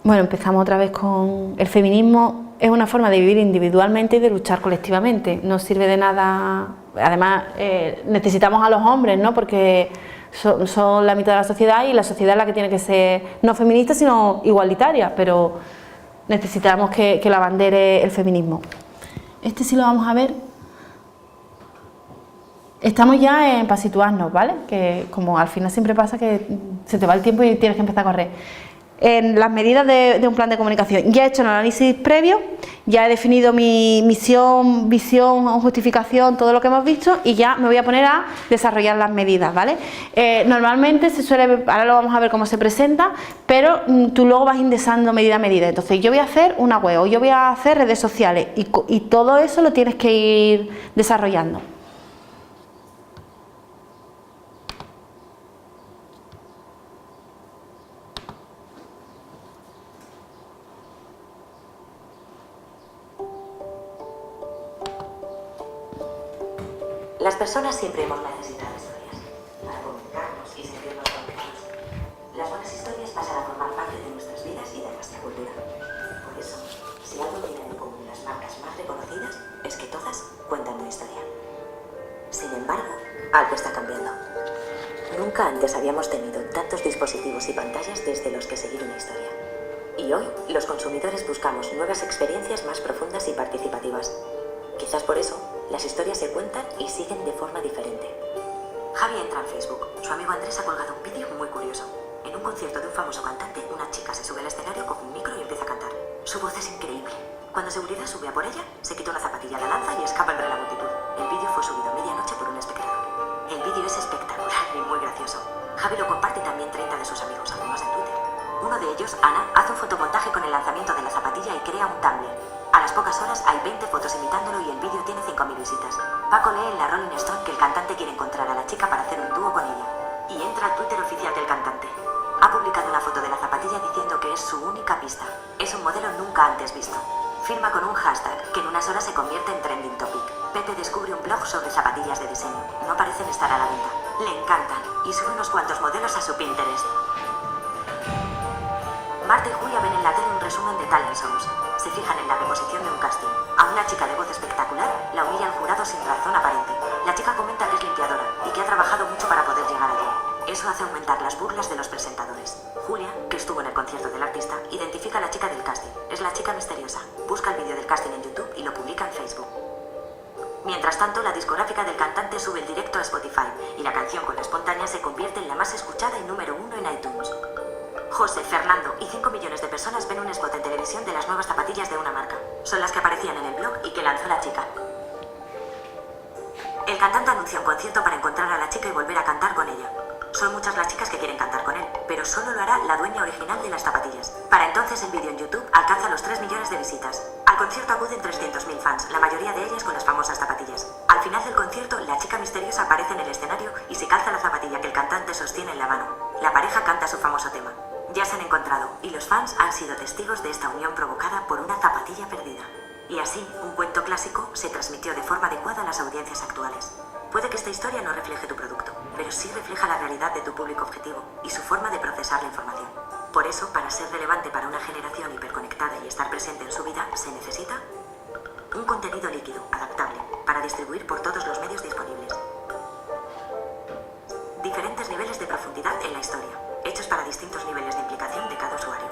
Bueno, empezamos otra vez con el feminismo. Es una forma de vivir individualmente y de luchar colectivamente. No sirve de nada. Además, necesitamos a los hombres, ¿no? Porque son la mitad de la sociedad y la sociedad es la que tiene que ser no feminista, sino igualitaria, pero necesitamos que la abandere el feminismo. Este sí lo vamos a ver. Estamos ya para situarnos, ¿vale? Que como al final siempre pasa que se te va el tiempo y tienes que empezar a correr. En las medidas de un plan de comunicación, ya he hecho un análisis previo, ya he definido mi misión, visión, justificación, todo lo que hemos visto, y ya me voy a poner a desarrollar las medidas, ¿vale? Normalmente se suele, ahora lo vamos a ver cómo se presenta, pero tú luego vas indexando medida a medida. Entonces yo voy a hacer una web, o yo voy a hacer redes sociales, y todo eso lo tienes que ir desarrollando. Las personas siempre hemos necesitado historias para comunicarnos y sentirnos conectados. Las buenas historias pasan a formar parte de nuestras vidas y de nuestra cultura. Por eso, si algo tienen en común las marcas más reconocidas, es que todas cuentan una historia. Sin embargo, algo está cambiando. Nunca antes habíamos tenido tantos dispositivos y pantallas desde los que seguir una historia. Y hoy, los consumidores buscamos nuevas experiencias más profundas y participativas. Quizás por eso, las historias se cuentan y siguen de forma diferente. Javi entra en Facebook. Su amigo Andrés ha colgado un vídeo muy curioso. En un concierto de un famoso cantante, una chica se sube al escenario, coge un micro y empieza a cantar. Su voz es increíble. Cuando seguridad sube a por ella, se quita una zapatilla, la lanza y escapa entre la multitud. El vídeo fue subido a medianoche por un espectador. El vídeo es espectacular y muy gracioso. Javi lo comparte también 30 de sus amigos, algunos en Twitter. Uno de ellos, Ana, hace un fotomontaje con el lanzamiento de la zapatilla y crea un Tumblr. A las pocas horas hay 20 fotos imitándolo y el vídeo tiene 5.000 visitas. Paco lee en la Rolling Stone que el cantante quiere encontrar a la chica para hacer un dúo con ella. Y y entra al Twitter oficial del cantante. Ha publicado una foto de la zapatilla diciendo que es su única pista. Es un modelo nunca antes visto. Firma con un hashtag que en unas horas se convierte en trending topic. Pepe descubre un blog sobre zapatillas de diseño. No parecen estar a la venta. Le encantan y sube unos cuantos modelos a su Pinterest. Marta y Julia ven en la tele un resumen de talent shows. Se fijan en la reposición de un casting. A una chica de voz espectacular la humilla el jurado sin razón aparente. La chica comenta que es limpiadora y que ha trabajado mucho para poder llegar allí. Eso hace aumentar las burlas de los presentadores. Julia, que estuvo en el concierto del artista, identifica a la chica del casting. Es la chica misteriosa. Busca el vídeo del casting en YouTube y lo publica en Facebook. Mientras tanto, la discográfica del cantante sube el directo a Spotify y la canción con la espontánea se convierte en la más escuchada y número 1 en iTunes. José, Fernando y 5 millones de personas ven un spot en televisión de las nuevas zapatillas de una marca. Son las que aparecían en el blog y que lanzó la chica. El cantante anuncia un concierto para encontrar a la chica y volver a cantar con ella. Son muchas las chicas que quieren cantar con él, pero solo lo hará la dueña original de las zapatillas. Para entonces el vídeo en YouTube alcanza los 3 millones de visitas. Al concierto acuden 300.000 fans, la mayoría de ellas con las famosas zapatillas. Al final del concierto, la chica misteriosa aparece en el escenario y se calza la zapatilla que el cantante sostiene en la mano. La pareja canta su famoso tema. Ya se han encontrado y los fans han sido testigos de esta unión provocada por una zapatilla perdida. Y así, un cuento clásico se transmitió de forma adecuada a las audiencias actuales. Puede que esta historia no refleje tu producto, pero sí refleja la realidad de tu público objetivo y su forma de procesar la información. Por eso, para ser relevante para una generación hiperconectada y estar presente en su vida, se necesita un contenido líquido, adaptable, para distribuir por todos los medios disponibles. Diferentes niveles de profundidad en la historia, hechos para distintos niveles de implicación de cada usuario.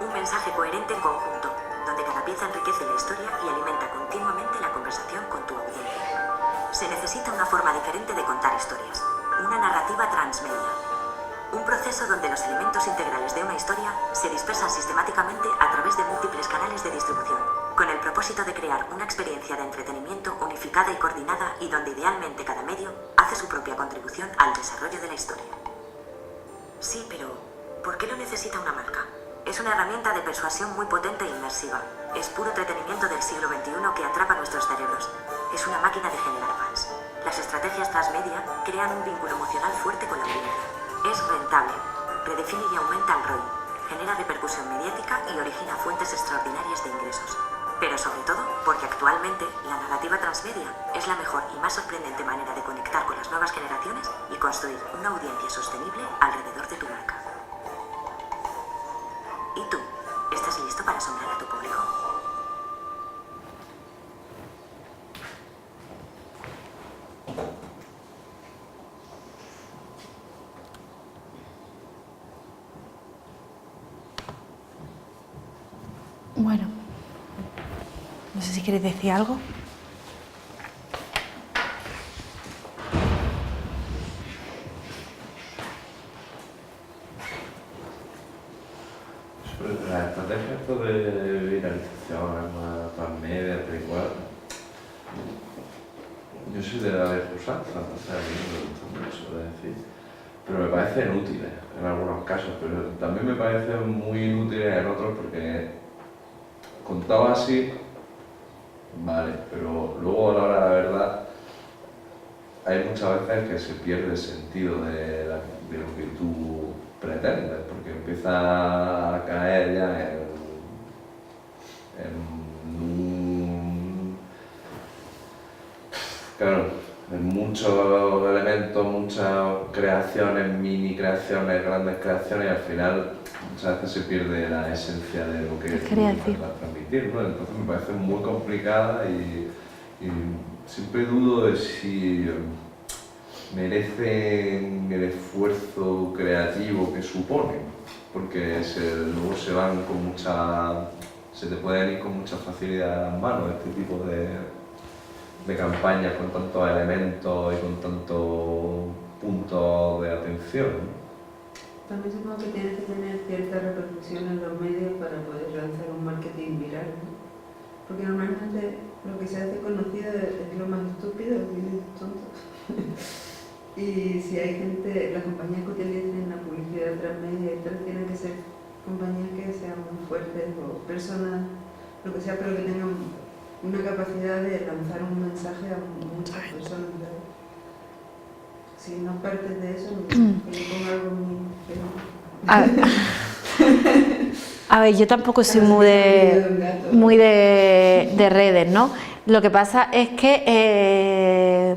Un mensaje coherente en conjunto, donde cada pieza enriquece la historia y alimenta continuamente la conversación con tu audiencia. Se necesita una forma diferente de contar historias, una narrativa transmedia. Un proceso donde los elementos integrales de una historia se dispersan sistemáticamente a través de múltiples canales de distribución, con el propósito de crear una experiencia de entretenimiento unificada y coordinada y donde idealmente cada medio hace su propia contribución al desarrollo de la historia. Sí, pero ¿por qué lo necesita una marca? Es una herramienta de persuasión muy potente e inmersiva. Es puro entretenimiento del siglo XXI que atrapa nuestros cerebros. Es una máquina de generar fans. Las estrategias transmedia crean un vínculo emocional fuerte con la audiencia. Es rentable, redefine y aumenta el ROI, genera repercusión mediática y origina fuentes extraordinarias de ingresos. Pero sobre todo porque actualmente la narrativa transmedia es la mejor y más sorprendente manera de conectar con las nuevas generaciones y construir una audiencia sostenible alrededor de tu marca. ¿Y tú? ¿Estás listo para asombrar a tu público? Bueno, no sé si queréis decir algo. Sobre la estrategia esto de viralización, transmedia, tal y cual, yo soy de la de usar, o sea, a mí no me gusta mucho de decir, pero me parecen útiles en algunos casos, pero también me parecen muy inútiles en otros porque contado así, vale, pero luego a la hora de la verdad hay muchas veces que se pierde el sentido de lo que tú pretendes, porque empieza a caer ya en muchos elementos, muchas creaciones, mini creaciones, grandes creaciones, y al final muchas veces se pierde la esencia de lo que quería decir. vas a transmitir, ¿no? Entonces me parece muy complicada y siempre dudo de si merecen el esfuerzo creativo que suponen, porque luego se te pueden ir con mucha facilidad a las manos este tipo de campañas con tantos elementos y con tantos puntos de atención, ¿no? También supongo que tienes que tener cierta repercusión en los medios para poder lanzar un marketing viral, ¿no? Porque normalmente lo que se hace conocido es lo más estúpido, lo que es tonto. Y si hay gente, las compañías que utilicen la publicidad transmedia y tal, tienen que ser compañías que sean muy fuertes o personas, lo que sea, pero que tengan una capacidad de lanzar un mensaje a muchas personas. Si no partes de eso, me pongo algo muy... A ver, yo tampoco soy muy de redes, ¿no? Lo que pasa es que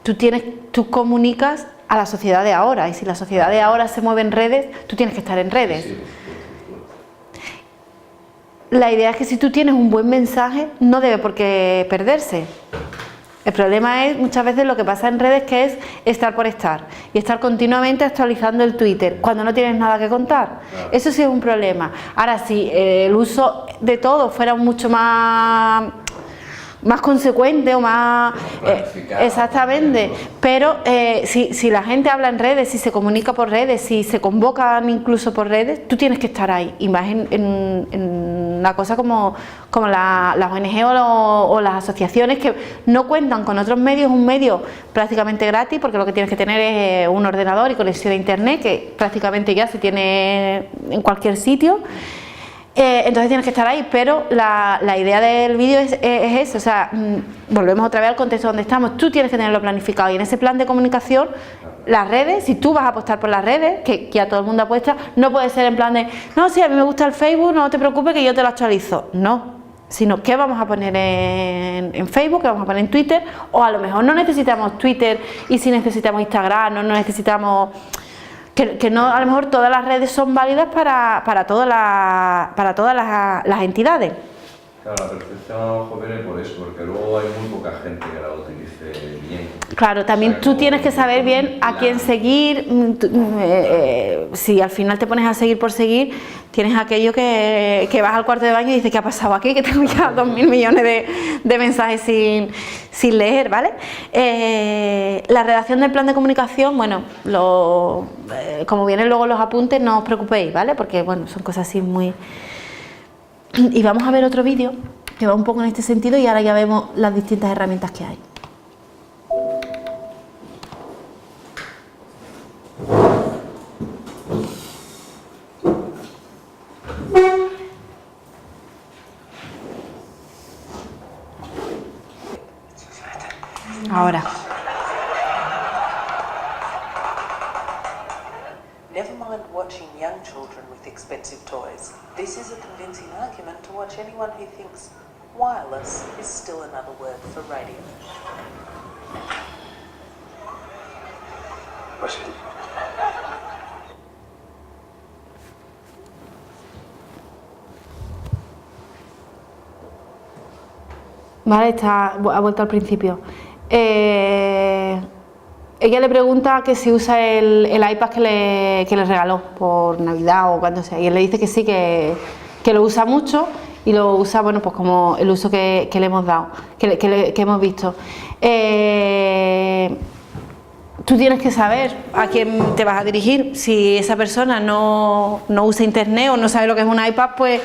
tú comunicas a la sociedad de ahora, y si la sociedad de ahora se mueve en redes, tú tienes que estar en redes. La idea es que si tú tienes un buen mensaje, no debe por qué perderse. El problema es muchas veces lo que pasa en redes, que es estar por estar y estar continuamente actualizando el Twitter cuando no tienes nada que contar. Eso sí es un problema. Ahora, si el uso de todo fuera mucho más consecuente o más exactamente, pero si la gente habla en redes, si se comunica por redes, si se convocan incluso por redes, tú tienes que estar ahí, y más en una cosa como las ONG o las asociaciones que no cuentan con otros medios, un medio prácticamente gratis, porque lo que tienes que tener es un ordenador y conexión a internet, que prácticamente ya se tiene en cualquier sitio. Entonces tienes que estar ahí, pero la idea del vídeo es eso, o sea, volvemos otra vez al contexto donde estamos. Tú tienes que tenerlo planificado, y en ese plan de comunicación, las redes, si tú vas a apostar por las redes, que ya todo el mundo apuesta, no puede ser en plan de, no, sí, a mí me gusta el Facebook, no te preocupes que yo te lo actualizo. No, sino qué vamos a poner en Facebook, qué vamos a poner en Twitter, o a lo mejor no necesitamos Twitter, y si necesitamos Instagram, no necesitamos... Que no, a lo mejor todas las redes son válidas para todas las entidades. Claro, la percepción joven viene por eso, porque luego hay muy poca gente que la utilice bien. Claro, también tú tienes que saber bien a quién seguir. Si al final te pones a seguir por seguir, tienes aquello que vas al cuarto de baño y dices, ¿qué ha pasado aquí? Que tengo ya 2.000 millones de mensajes sin leer, ¿vale? La redacción del plan de comunicación, bueno, como vienen luego los apuntes, no os preocupéis, ¿vale? Porque, bueno, son cosas así muy... Y vamos a ver otro vídeo que va un poco en este sentido, y ahora ya vemos las distintas herramientas que hay. Ahora. Never mind watching young children with expensive toys. This is a convincing argument to watch anyone who thinks wireless is still another word for radio. Pues sí. Vale, ha vuelto al principio. Ella le pregunta que si usa el iPad que le regaló por Navidad o cuando sea, y él le dice que sí, que lo usa mucho, y lo usa, bueno, pues como el uso que le hemos dado, que hemos visto. Tú tienes que saber a quién te vas a dirigir. Si esa persona no usa internet o no sabe lo que es un iPad, pues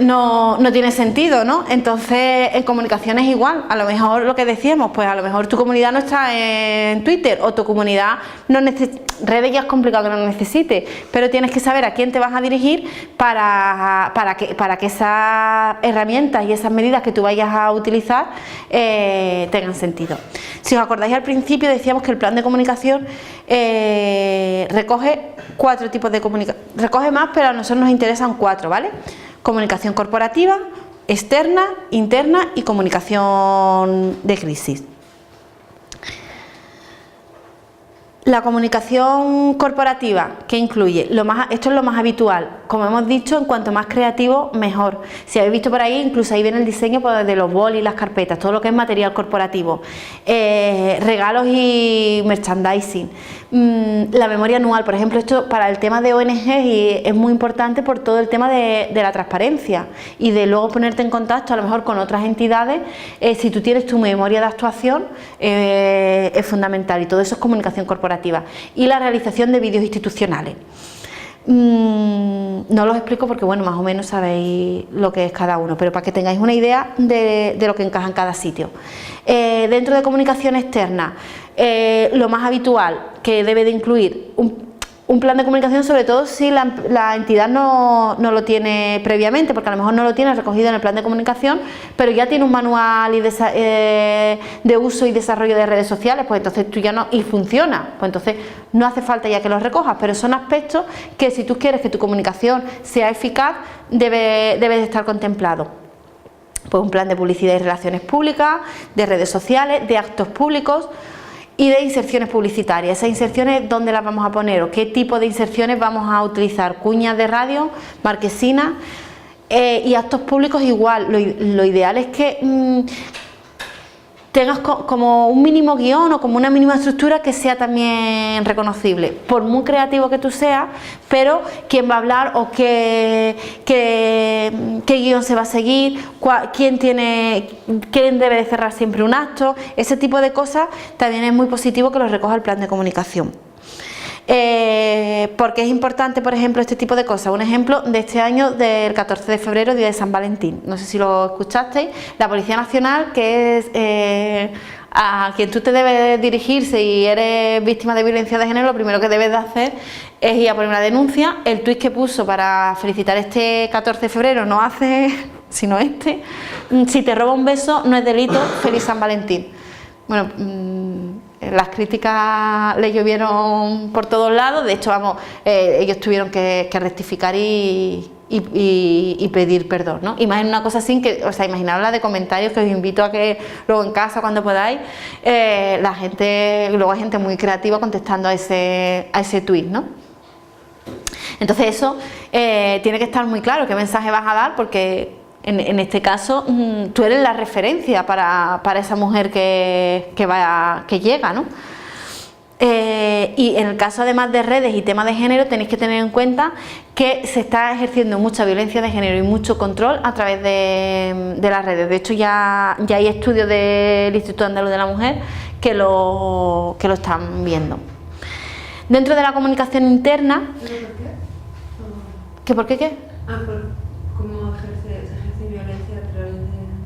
no tiene sentido, ¿no? Entonces, en comunicación es igual. A lo mejor lo que decíamos, pues a lo mejor tu comunidad no está en Twitter, o tu comunidad no necesita, redes ya es complicado que no necesite, pero tienes que saber a quién te vas a dirigir para que esas herramientas y esas medidas que tú vayas a utilizar tengan sentido. Si os acordáis, al principio decíamos que el plan de comunicación recoge 4 tipos de comunicación. Recoge más, pero a nosotros nos interesan 4, ¿vale? Comunicación corporativa, externa, interna y comunicación de crisis. La comunicación corporativa, ¿qué incluye? Esto es lo más habitual. Como hemos dicho, en cuanto más creativo, mejor. Si habéis visto por ahí, incluso ahí viene el diseño de los bolis, las carpetas, todo lo que es material corporativo. Regalos y merchandising. La memoria anual, por ejemplo, esto para el tema de ONG es muy importante por todo el tema de la transparencia y de luego ponerte en contacto a lo mejor con otras entidades. Si tú tienes tu memoria de actuación, es fundamental, y todo eso es comunicación corporativa. Y la realización de vídeos institucionales. No los explico porque, bueno, más o menos sabéis lo que es cada uno, pero para que tengáis una idea de lo que encaja en cada sitio. Dentro de comunicación externa, lo más habitual que debe de incluir un plan de comunicación, sobre todo si la entidad no lo tiene previamente, porque a lo mejor no lo tiene recogido en el plan de comunicación, pero ya tiene un manual de uso y desarrollo de redes sociales, pues entonces tú ya no, y funciona, pues entonces no hace falta ya que los recojas, pero son aspectos que si tú quieres que tu comunicación sea eficaz, debe de estar contemplado. Pues un plan de publicidad y relaciones públicas, de redes sociales, de actos públicos y de inserciones publicitarias. Esas inserciones, ¿dónde las vamos a poner? ¿O qué tipo de inserciones vamos a utilizar? Cuñas de radio, marquesinas y actos públicos igual. Lo ideal es que tengas como un mínimo guión o como una mínima estructura que sea también reconocible, por muy creativo que tú seas, pero quién va a hablar o qué guión se va a seguir, quién debe de cerrar siempre un acto, ese tipo de cosas también es muy positivo que lo recoja el plan de comunicación. Porque es importante, por ejemplo, este tipo de cosas. Un ejemplo de este año, del 14 de febrero, día de San Valentín, no sé si lo escuchasteis, la Policía Nacional, que es a quien tú te debes dirigir si eres víctima de violencia de género, lo primero que debes de hacer es ir a poner una denuncia. El tuit que puso para felicitar este 14 de febrero no hace, sino este: si te roba un beso no es delito, feliz San Valentín. Bueno, las críticas le llovieron por todos lados, de hecho, ellos tuvieron que rectificar y pedir perdón, ¿no? Y más en una cosa así, imaginaos la de comentarios, que os invito a que luego en casa, cuando podáis, luego hay gente muy creativa contestando a ese tuit, ¿no? Entonces eso tiene que estar muy claro qué mensaje vas a dar, porque en este caso tú eres la referencia para esa mujer que llega, ¿no? Y en el caso además de redes y temas de género, tenéis que tener en cuenta que se está ejerciendo mucha violencia de género y mucho control a través de las redes. De hecho ya hay estudios del Instituto Andaluz de la Mujer que lo están viendo. Dentro de la comunicación interna... ¿Por qué? ¿Cómo se ejerce violencia a través de...?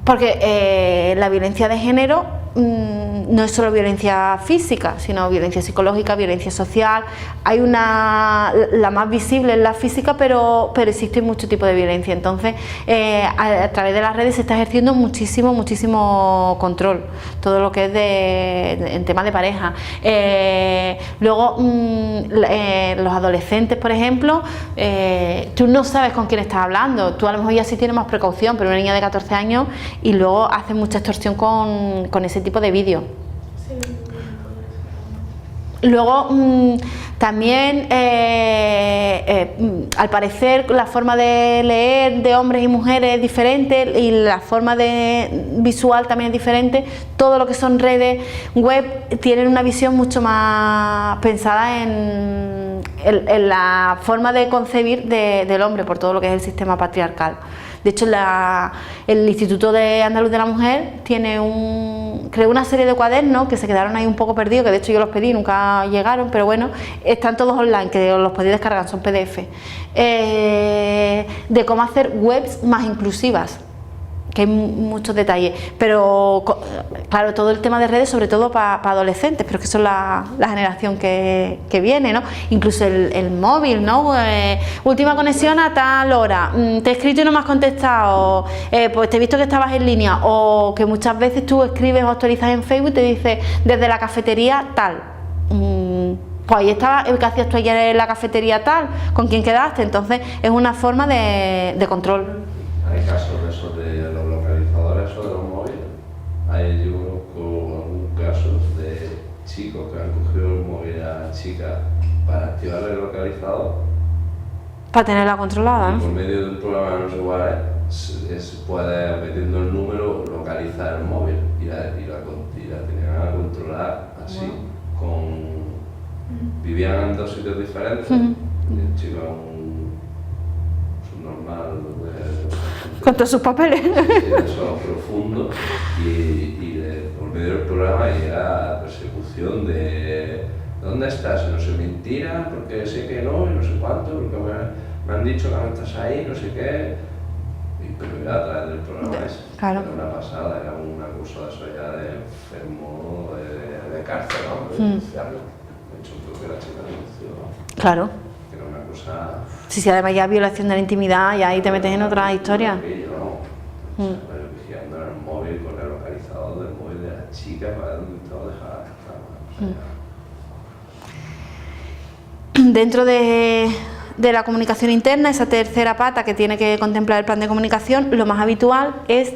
Porque la violencia de género no es solo violencia física, sino violencia psicológica, violencia social. Hay la más visible es la física, pero existe mucho tipo de violencia. Entonces, a través de las redes se está ejerciendo muchísimo control, todo lo que es en temas de pareja. Luego, los adolescentes, por ejemplo, tú no sabes con quién estás hablando. Tú a lo mejor ya sí tienes más precaución, pero una niña de 14 años y luego hace mucha extorsión con ese tipo de vídeos. Luego también al parecer la forma de leer de hombres y mujeres es diferente y la forma visual también es diferente. Todo lo que son redes web tienen una visión mucho más pensada en la forma de concebir del hombre, por todo lo que es el sistema patriarcal. De hecho, el Instituto Andaluz de la Mujer creó una serie de cuadernos que se quedaron ahí un poco perdidos, que de hecho yo los pedí, nunca llegaron, pero bueno, están todos online, que los podéis descargar, son PDF, de cómo hacer webs más inclusivas, que hay muchos detalles, pero claro, todo el tema de redes, sobre todo para adolescentes, pero que son la generación que viene, ¿no? Incluso el móvil, ¿no? Última conexión a tal hora, te he escrito y no me has contestado, pues te he visto que estabas en línea, o que muchas veces tú escribes o actualizas en Facebook y te dice desde la cafetería tal. Pues ahí estaba, ¿qué hacías tú ayer en la cafetería tal? ¿Con quién quedaste? Entonces es una forma de control. Hay casos de esos de los localizadores o de los móviles. Yo conozco algún caso de chicos que han cogido el móvil a la chica para activar el localizador. Para tenerla controlada, ¿no? Y por medio de un programa que no sé cuál puede, metiendo el número, localizar el móvil y la tenían a controlar así. Vivían en dos sitios diferentes. Y el chico era un normal. Con todos sus papeles. Sí, eso profundo y por medio del programa llega persecución de ¿dónde estás? No sé, mentira, porque sé que no y no sé cuánto, porque me han dicho que no estás ahí, no sé qué. Pero era a través del programa ese. Claro. Era una pasada, era una cosa de eso ya de enfermo, de cárcel, ¿no? De denunciarlo. De hecho, creo que la chica denunció, ¿no? Claro. cosa... Sí, además ya violación de la intimidad y ahí te metes en otra historia. Vigilando en el móvil, con el localizador del móvil de la chica para dónde te va a dejar. Dentro de la comunicación interna, esa tercera pata que tiene que contemplar el plan de comunicación, lo más habitual es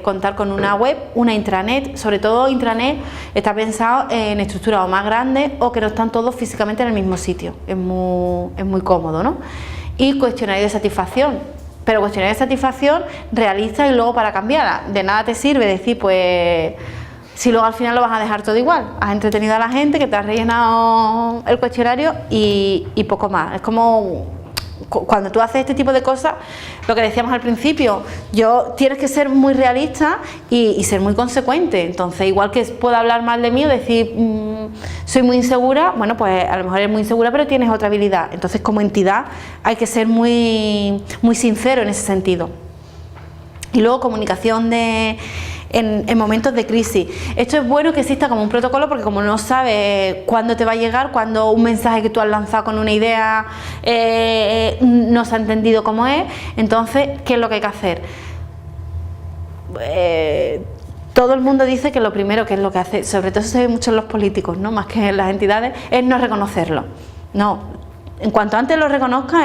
contar con una web, una intranet. Sobre todo intranet está pensado en estructuras o más grandes o que no están todos físicamente en el mismo sitio. Es muy cómodo, ¿no? Y cuestionario de satisfacción, pero cuestionario de satisfacción realista y luego para cambiarla. De nada te sirve decir, pues, si luego al final lo vas a dejar todo igual. Has entretenido a la gente, que te has rellenado el cuestionario y poco más. Es como cuando tú haces este tipo de cosas, lo que decíamos al principio, tienes que ser muy realista y ser muy consecuente. Entonces, igual que puedo hablar mal de mí o decir soy muy insegura, bueno, pues a lo mejor eres muy insegura pero tienes otra habilidad. Entonces, como entidad hay que ser muy sincero en ese sentido. Y luego comunicación en momentos de crisis. Esto es bueno que exista como un protocolo, porque como no sabes cuándo te va a llegar, cuando un mensaje que tú has lanzado con una idea no se ha entendido cómo es, entonces, ¿qué es lo que hay que hacer? Todo el mundo dice que lo primero, que es lo que hace, sobre todo se ve mucho en los políticos, ¿no? Más que en las entidades, es no reconocerlo. No. En cuanto antes lo reconozca,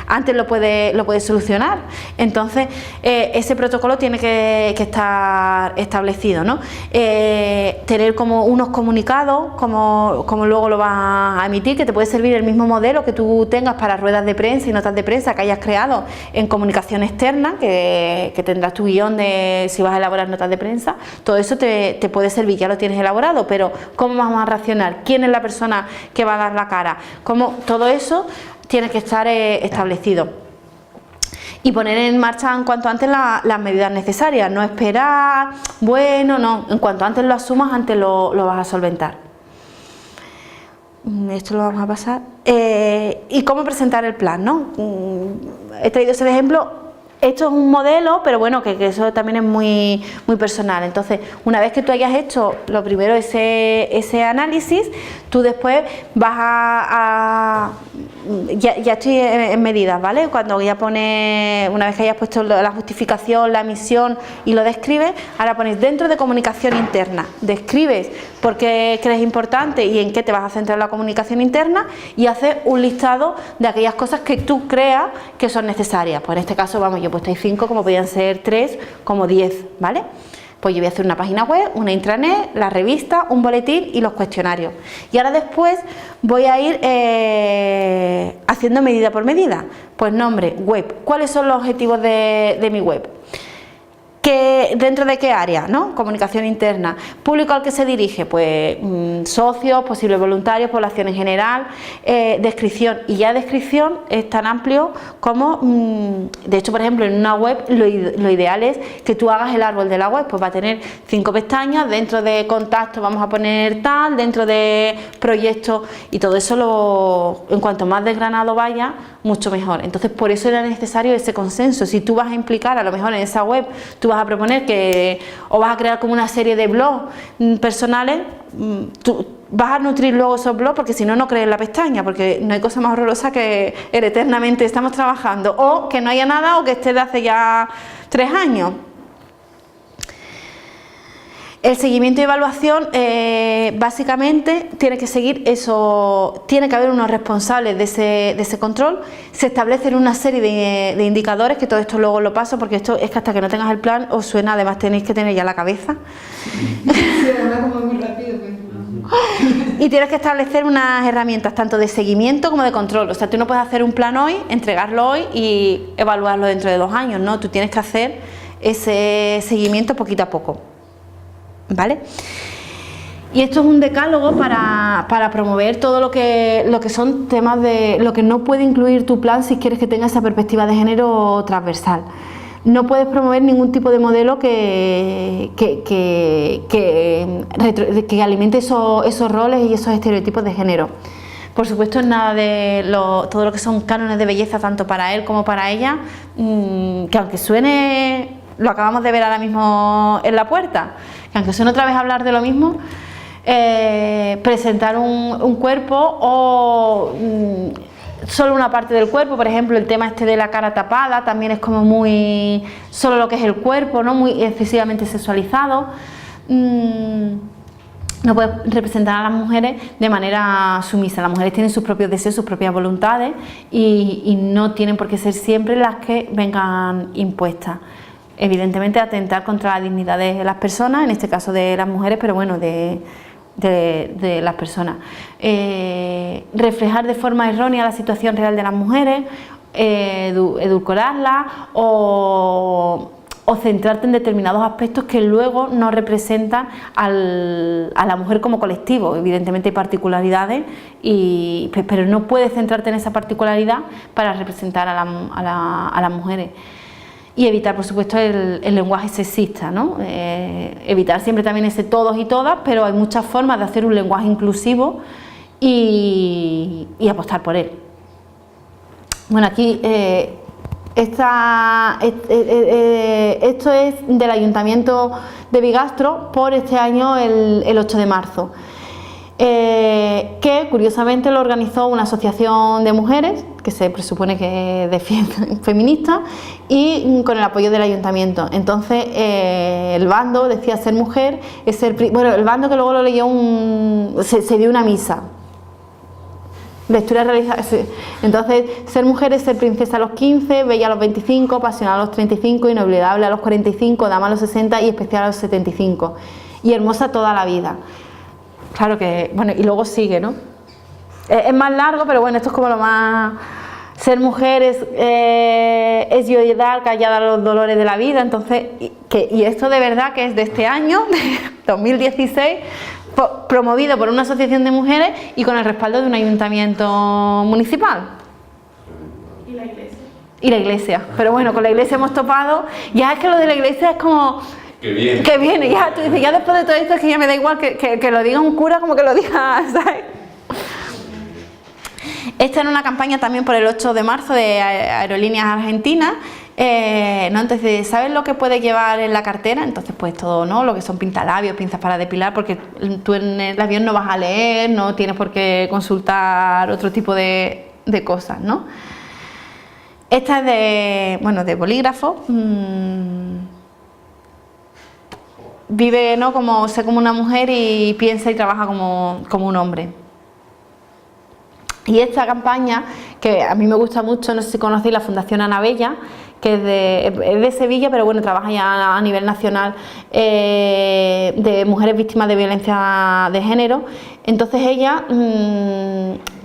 antes lo puede solucionar. Entonces, ese protocolo tiene que estar establecido, ¿no? Tener como unos comunicados, como luego lo vas a emitir, que te puede servir el mismo modelo que tú tengas para ruedas de prensa y notas de prensa que hayas creado en comunicación externa, que tendrás tu guión de si vas a elaborar notas de prensa. Todo eso te puede servir, ya lo tienes elaborado, pero ¿cómo vamos a reaccionar? ¿Quién es la persona que va a dar la cara? Todo eso tiene que estar establecido y poner en marcha en cuanto antes las medidas necesarias, no esperar, bueno, no, en cuanto antes lo asumas, antes lo vas a solventar. Esto lo vamos a pasar. Y cómo presentar el plan, ¿no? He traído ese ejemplo. Esto es un modelo, pero bueno, que eso también es muy personal. Entonces, una vez que tú hayas hecho lo primero ese análisis, tú después vas ya estoy en medidas, ¿vale? Cuando ya pones, una vez que hayas puesto la justificación, la misión y lo describes, ahora pones dentro de comunicación interna, describes por qué crees importante y en qué te vas a centrar la comunicación interna y haces un listado de aquellas cosas que tú creas que son necesarias. Pues en este caso, vamos, yo he puesto ahí 5, como podían ser 3, como 10, ¿vale? Pues yo voy a hacer una página web, una intranet, la revista, un boletín y los cuestionarios. Y ahora después voy a ir haciendo medida por medida. Pues nombre, web. ¿Cuáles son los objetivos de mi web? ¿Dentro de qué área? ¿No? Comunicación interna. ¿Público al que se dirige? Pues socios, posibles voluntarios, población en general. Descripción. Y ya descripción es tan amplio como, de hecho, por ejemplo, en una web lo ideal es que tú hagas el árbol de la web. Pues va a tener 5 pestañas, dentro de contacto vamos a poner tal, dentro de proyectos, y todo eso en cuanto más desgranado vaya, mucho mejor. Entonces, por eso era necesario ese consenso. Si tú vas a implicar, a lo mejor en esa web, tú vas a proponer o vas a crear como una serie de blogs personales, tú vas a nutrir luego esos blogs, porque si no, no crees la pestaña, porque no hay cosa más horrorosa que el eternamente estamos trabajando, o que no haya nada, o que esté de hace ya 3 años. El seguimiento y evaluación, básicamente, tiene que seguir eso, tiene que haber unos responsables de ese control. Se establecen una serie de indicadores, que todo esto luego lo paso, porque esto es que hasta que no tengas el plan os suena, además tenéis que tener ya la cabeza. Sí, además como muy rápido, pues. Y tienes que establecer unas herramientas tanto de seguimiento como de control. O sea, tú no puedes hacer un plan hoy, entregarlo hoy y evaluarlo dentro de 2 años, ¿no? Tú tienes que hacer ese seguimiento poquito a poco, ¿vale? Y esto es un decálogo para promover todo lo que son temas de lo que no puede incluir tu plan si quieres que tenga esa perspectiva de género transversal. No puedes promover ningún tipo de modelo que alimente esos roles y esos estereotipos de género. Por supuesto, nada de todo lo que son cánones de belleza, tanto para él como para ella, que aunque suene, lo acabamos de ver ahora mismo en la puerta, que aunque suene otra vez hablar de lo mismo, presentar un cuerpo o solo una parte del cuerpo, por ejemplo, el tema este de la cara tapada también es como muy solo lo que es el cuerpo, ¿no? Muy excesivamente sexualizado. No puede representar a las mujeres de manera sumisa. Las mujeres tienen sus propios deseos, sus propias voluntades y no tienen por qué ser siempre las que vengan impuestas. Evidentemente atentar contra la dignidad de las personas, en este caso de las mujeres, pero bueno, de las personas. Reflejar de forma errónea la situación real de las mujeres, edulcorarla o centrarte en determinados aspectos que luego no representan a la mujer como colectivo. Evidentemente hay particularidades, pero no puedes centrarte en esa particularidad para representar a las mujeres. Y evitar, por supuesto, el lenguaje sexista, ¿no? Evitar siempre también ese todos y todas, pero hay muchas formas de hacer un lenguaje inclusivo y apostar por él. Bueno, aquí esto es del Ayuntamiento de Bigastro por este año, el 8 de marzo, que curiosamente lo organizó una asociación de mujeres que se presupone que defiende feminista y con el apoyo del ayuntamiento. Entonces el bando decía ser mujer es ser, bueno, el bando que luego lo leyó se dio una misa. Lectura realizada. Entonces, ser mujer es ser princesa a los 15, bella a los 25, pasional a los 35, inolvidable a los 45, dama a los 60 y especial a los 75. Y hermosa toda la vida. Claro que, bueno, y luego sigue, ¿no? Es más largo, pero bueno, esto es como lo más... Ser mujer es llorar callada los dolores de la vida. Entonces, y esto de verdad que es de este año, 2016, promovido por una asociación de mujeres y con el respaldo de un ayuntamiento municipal. ¿Y la iglesia? Y la iglesia. Pero bueno, con la iglesia hemos topado. Ya es que lo de la iglesia es como... Que viene. Que viene, ya. Tú dices, ya después de todo esto es que ya me da igual que lo diga un cura como que lo diga, ¿sabes? Esta era una campaña también por el 8 de marzo de Aerolíneas Argentinas. ¿No? Entonces, ¿sabes lo que puedes llevar en la cartera? Entonces, pues todo, ¿no? Lo que son pintalabios, pinzas para depilar, porque tú en el avión no vas a leer, no tienes por qué consultar otro tipo de cosas, ¿no? Esta es de bolígrafo. Vive, ¿no? Como una mujer y piensa y trabaja como un hombre. Y esta campaña, que a mí me gusta mucho, no sé si conocéis la Fundación Ana Bella, que es de Sevilla, pero bueno, trabaja ya a nivel nacional, de mujeres víctimas de violencia de género. Entonces ella,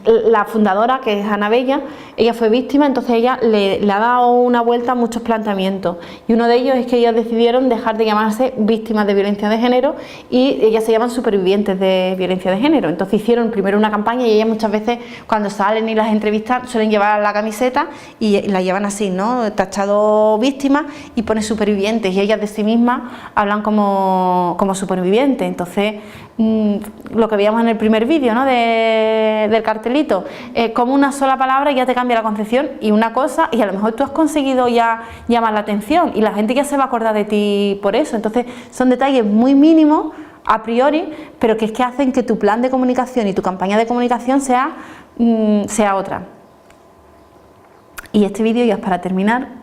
la fundadora, que es Ana Bella, ella fue víctima, entonces ella le ha dado una vuelta a muchos planteamientos, y uno de ellos es que ellas decidieron dejar de llamarse víctimas de violencia de género y ellas se llaman supervivientes de violencia de género. Entonces hicieron primero una campaña y ellas muchas veces cuando salen y las entrevistan suelen llevar la camiseta y la llevan así, ¿no? Tachado víctimas y pone supervivientes, y ellas de sí mismas hablan como supervivientes. Entonces lo que veíamos en el primer vídeo, ¿no? del cartelito, como una sola palabra ya te cambia la concepción y una cosa, y a lo mejor tú has conseguido ya llamar la atención y la gente ya se va a acordar de ti por eso. Entonces son detalles muy mínimos a priori, pero que es que hacen que tu plan de comunicación y tu campaña de comunicación sea otra. Y este vídeo ya es para terminar.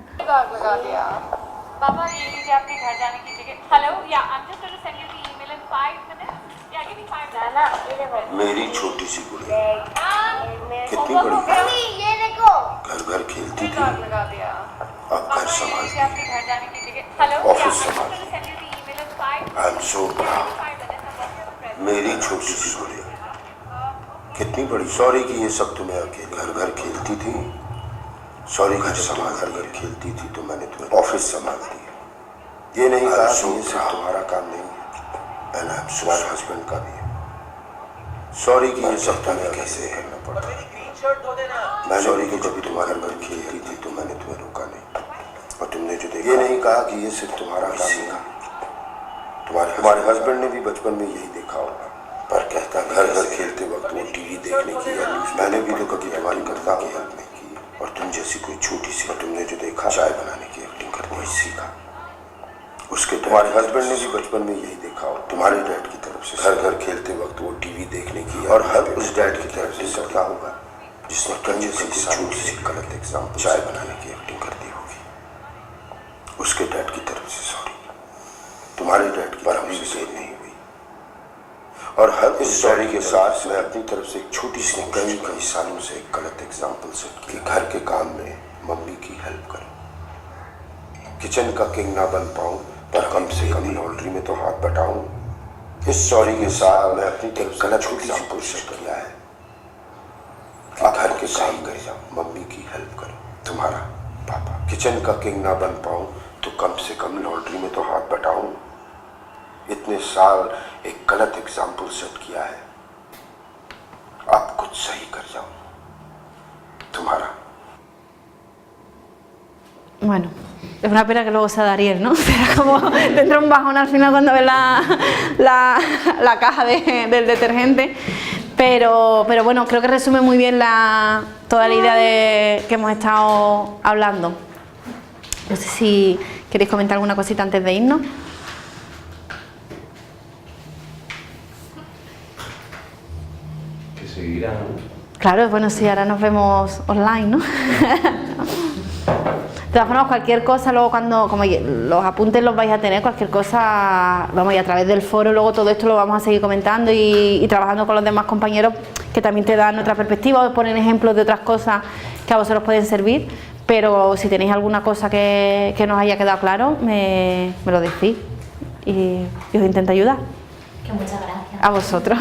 मेरी छोटी सी गुड़िया कितनी बड़ी घर घर खेलती थी, अब घर संभालती है, ऑफिस संभालती है। I am so proud. मेरी छोटी सी गुड़िया कितनी बड़ी। सॉरी कि ये सब तुम्हें अकेले घर घर खेलती थी, सॉरी घर संभाल घर खेलती थी तो मैंने तुम्हें ऑफिस संभाल दिया। ये नहीं कहा कि ये सिर्फ तुम्हारा काम नहीं है, एंड आई एम तुम्हारे हस्बैंड का भी है। सॉरी कि ये सब तुम्हें कैसे करना पड़ा। मैं सॉरी कि जब भी तुम्हारे घर खेलती थी तो मैंने तुम्हें रोका नहीं, और तुमने जो देखा ये नहीं कहा कि ये सिर्फ तुम्हारा काम नहीं। तुम्हारे हस्बैंड ने भी बचपन में यही देखा होगा, पर कहता घर घर खेलते वक्त वो टीवी देखने की या न्यूज़। मैंने भी तो कभी तुम्हारी करता की हेल्प नहीं की, और तुम जैसी कोई छोटी सी, तुमने जो देखा चाय बनाने की एक्टिंग करनी ही सीखा। उसके तुम्हारे हस्बैंड ने भी बचपन में यही देखा हो, तुम्हारे डैड की तरफ से घर घर खेलते वक्त वो टीवी देखने की, और हर उस डैड की तरफ से करता होगा, जिसने कंजू के झूठ से गलत एग्जाम्पल चाय बनाने की एक्टिंग कर दी होगी, उसके डैड की तरफ से सॉरी। तुम्हारे डैड की तरफ से सॉरी नहीं हुई। और हर इस सॉरी के साथ मैं अपनी तरफ से एक छोटी सी कंजू कई सालों से एक गलत एग्जाम्पल सेट कि घर के काम में मम्मी की हेल्प करो। किचन का किंग ना बन पाऊं पर कम से कम लॉन्ड्री में तो हाथ बटाऊं। इस सॉरी के साथ मैं अपनी तरफ से गलत एग्जाम्पल सेट किया है कि घर के काम कर जाओ, मम्मी की हेल्प करो। तुम्हारा पापा। किचन का किंग ना बन पाऊं तो कम से कम लॉन्ड्री में तो हाथ बटाऊं। इतने साल एक गलत एग्जाम्पल सेट किया है, अब कुछ सही कर जाओ। तुम्हारा। Bueno, es una pena que luego sea de Ariel, ¿no? Será como, tendrá un bajón al final cuando ve la caja del detergente, pero bueno, creo que resume muy bien toda la idea que hemos estado hablando. No sé si queréis comentar alguna cosita antes de irnos. Que seguirán. Claro, bueno, sí, ahora nos vemos online, ¿no? De todas formas, cualquier cosa, luego como los apuntes los vais a tener, cualquier cosa, vamos, y a través del foro, luego todo esto lo vamos a seguir comentando y trabajando con los demás compañeros que también te dan otra perspectiva, os ponen ejemplos de otras cosas que a vosotros pueden servir, pero si tenéis alguna cosa que nos haya quedado claro, me lo decís y os intento ayudar. Que muchas gracias. A vosotros.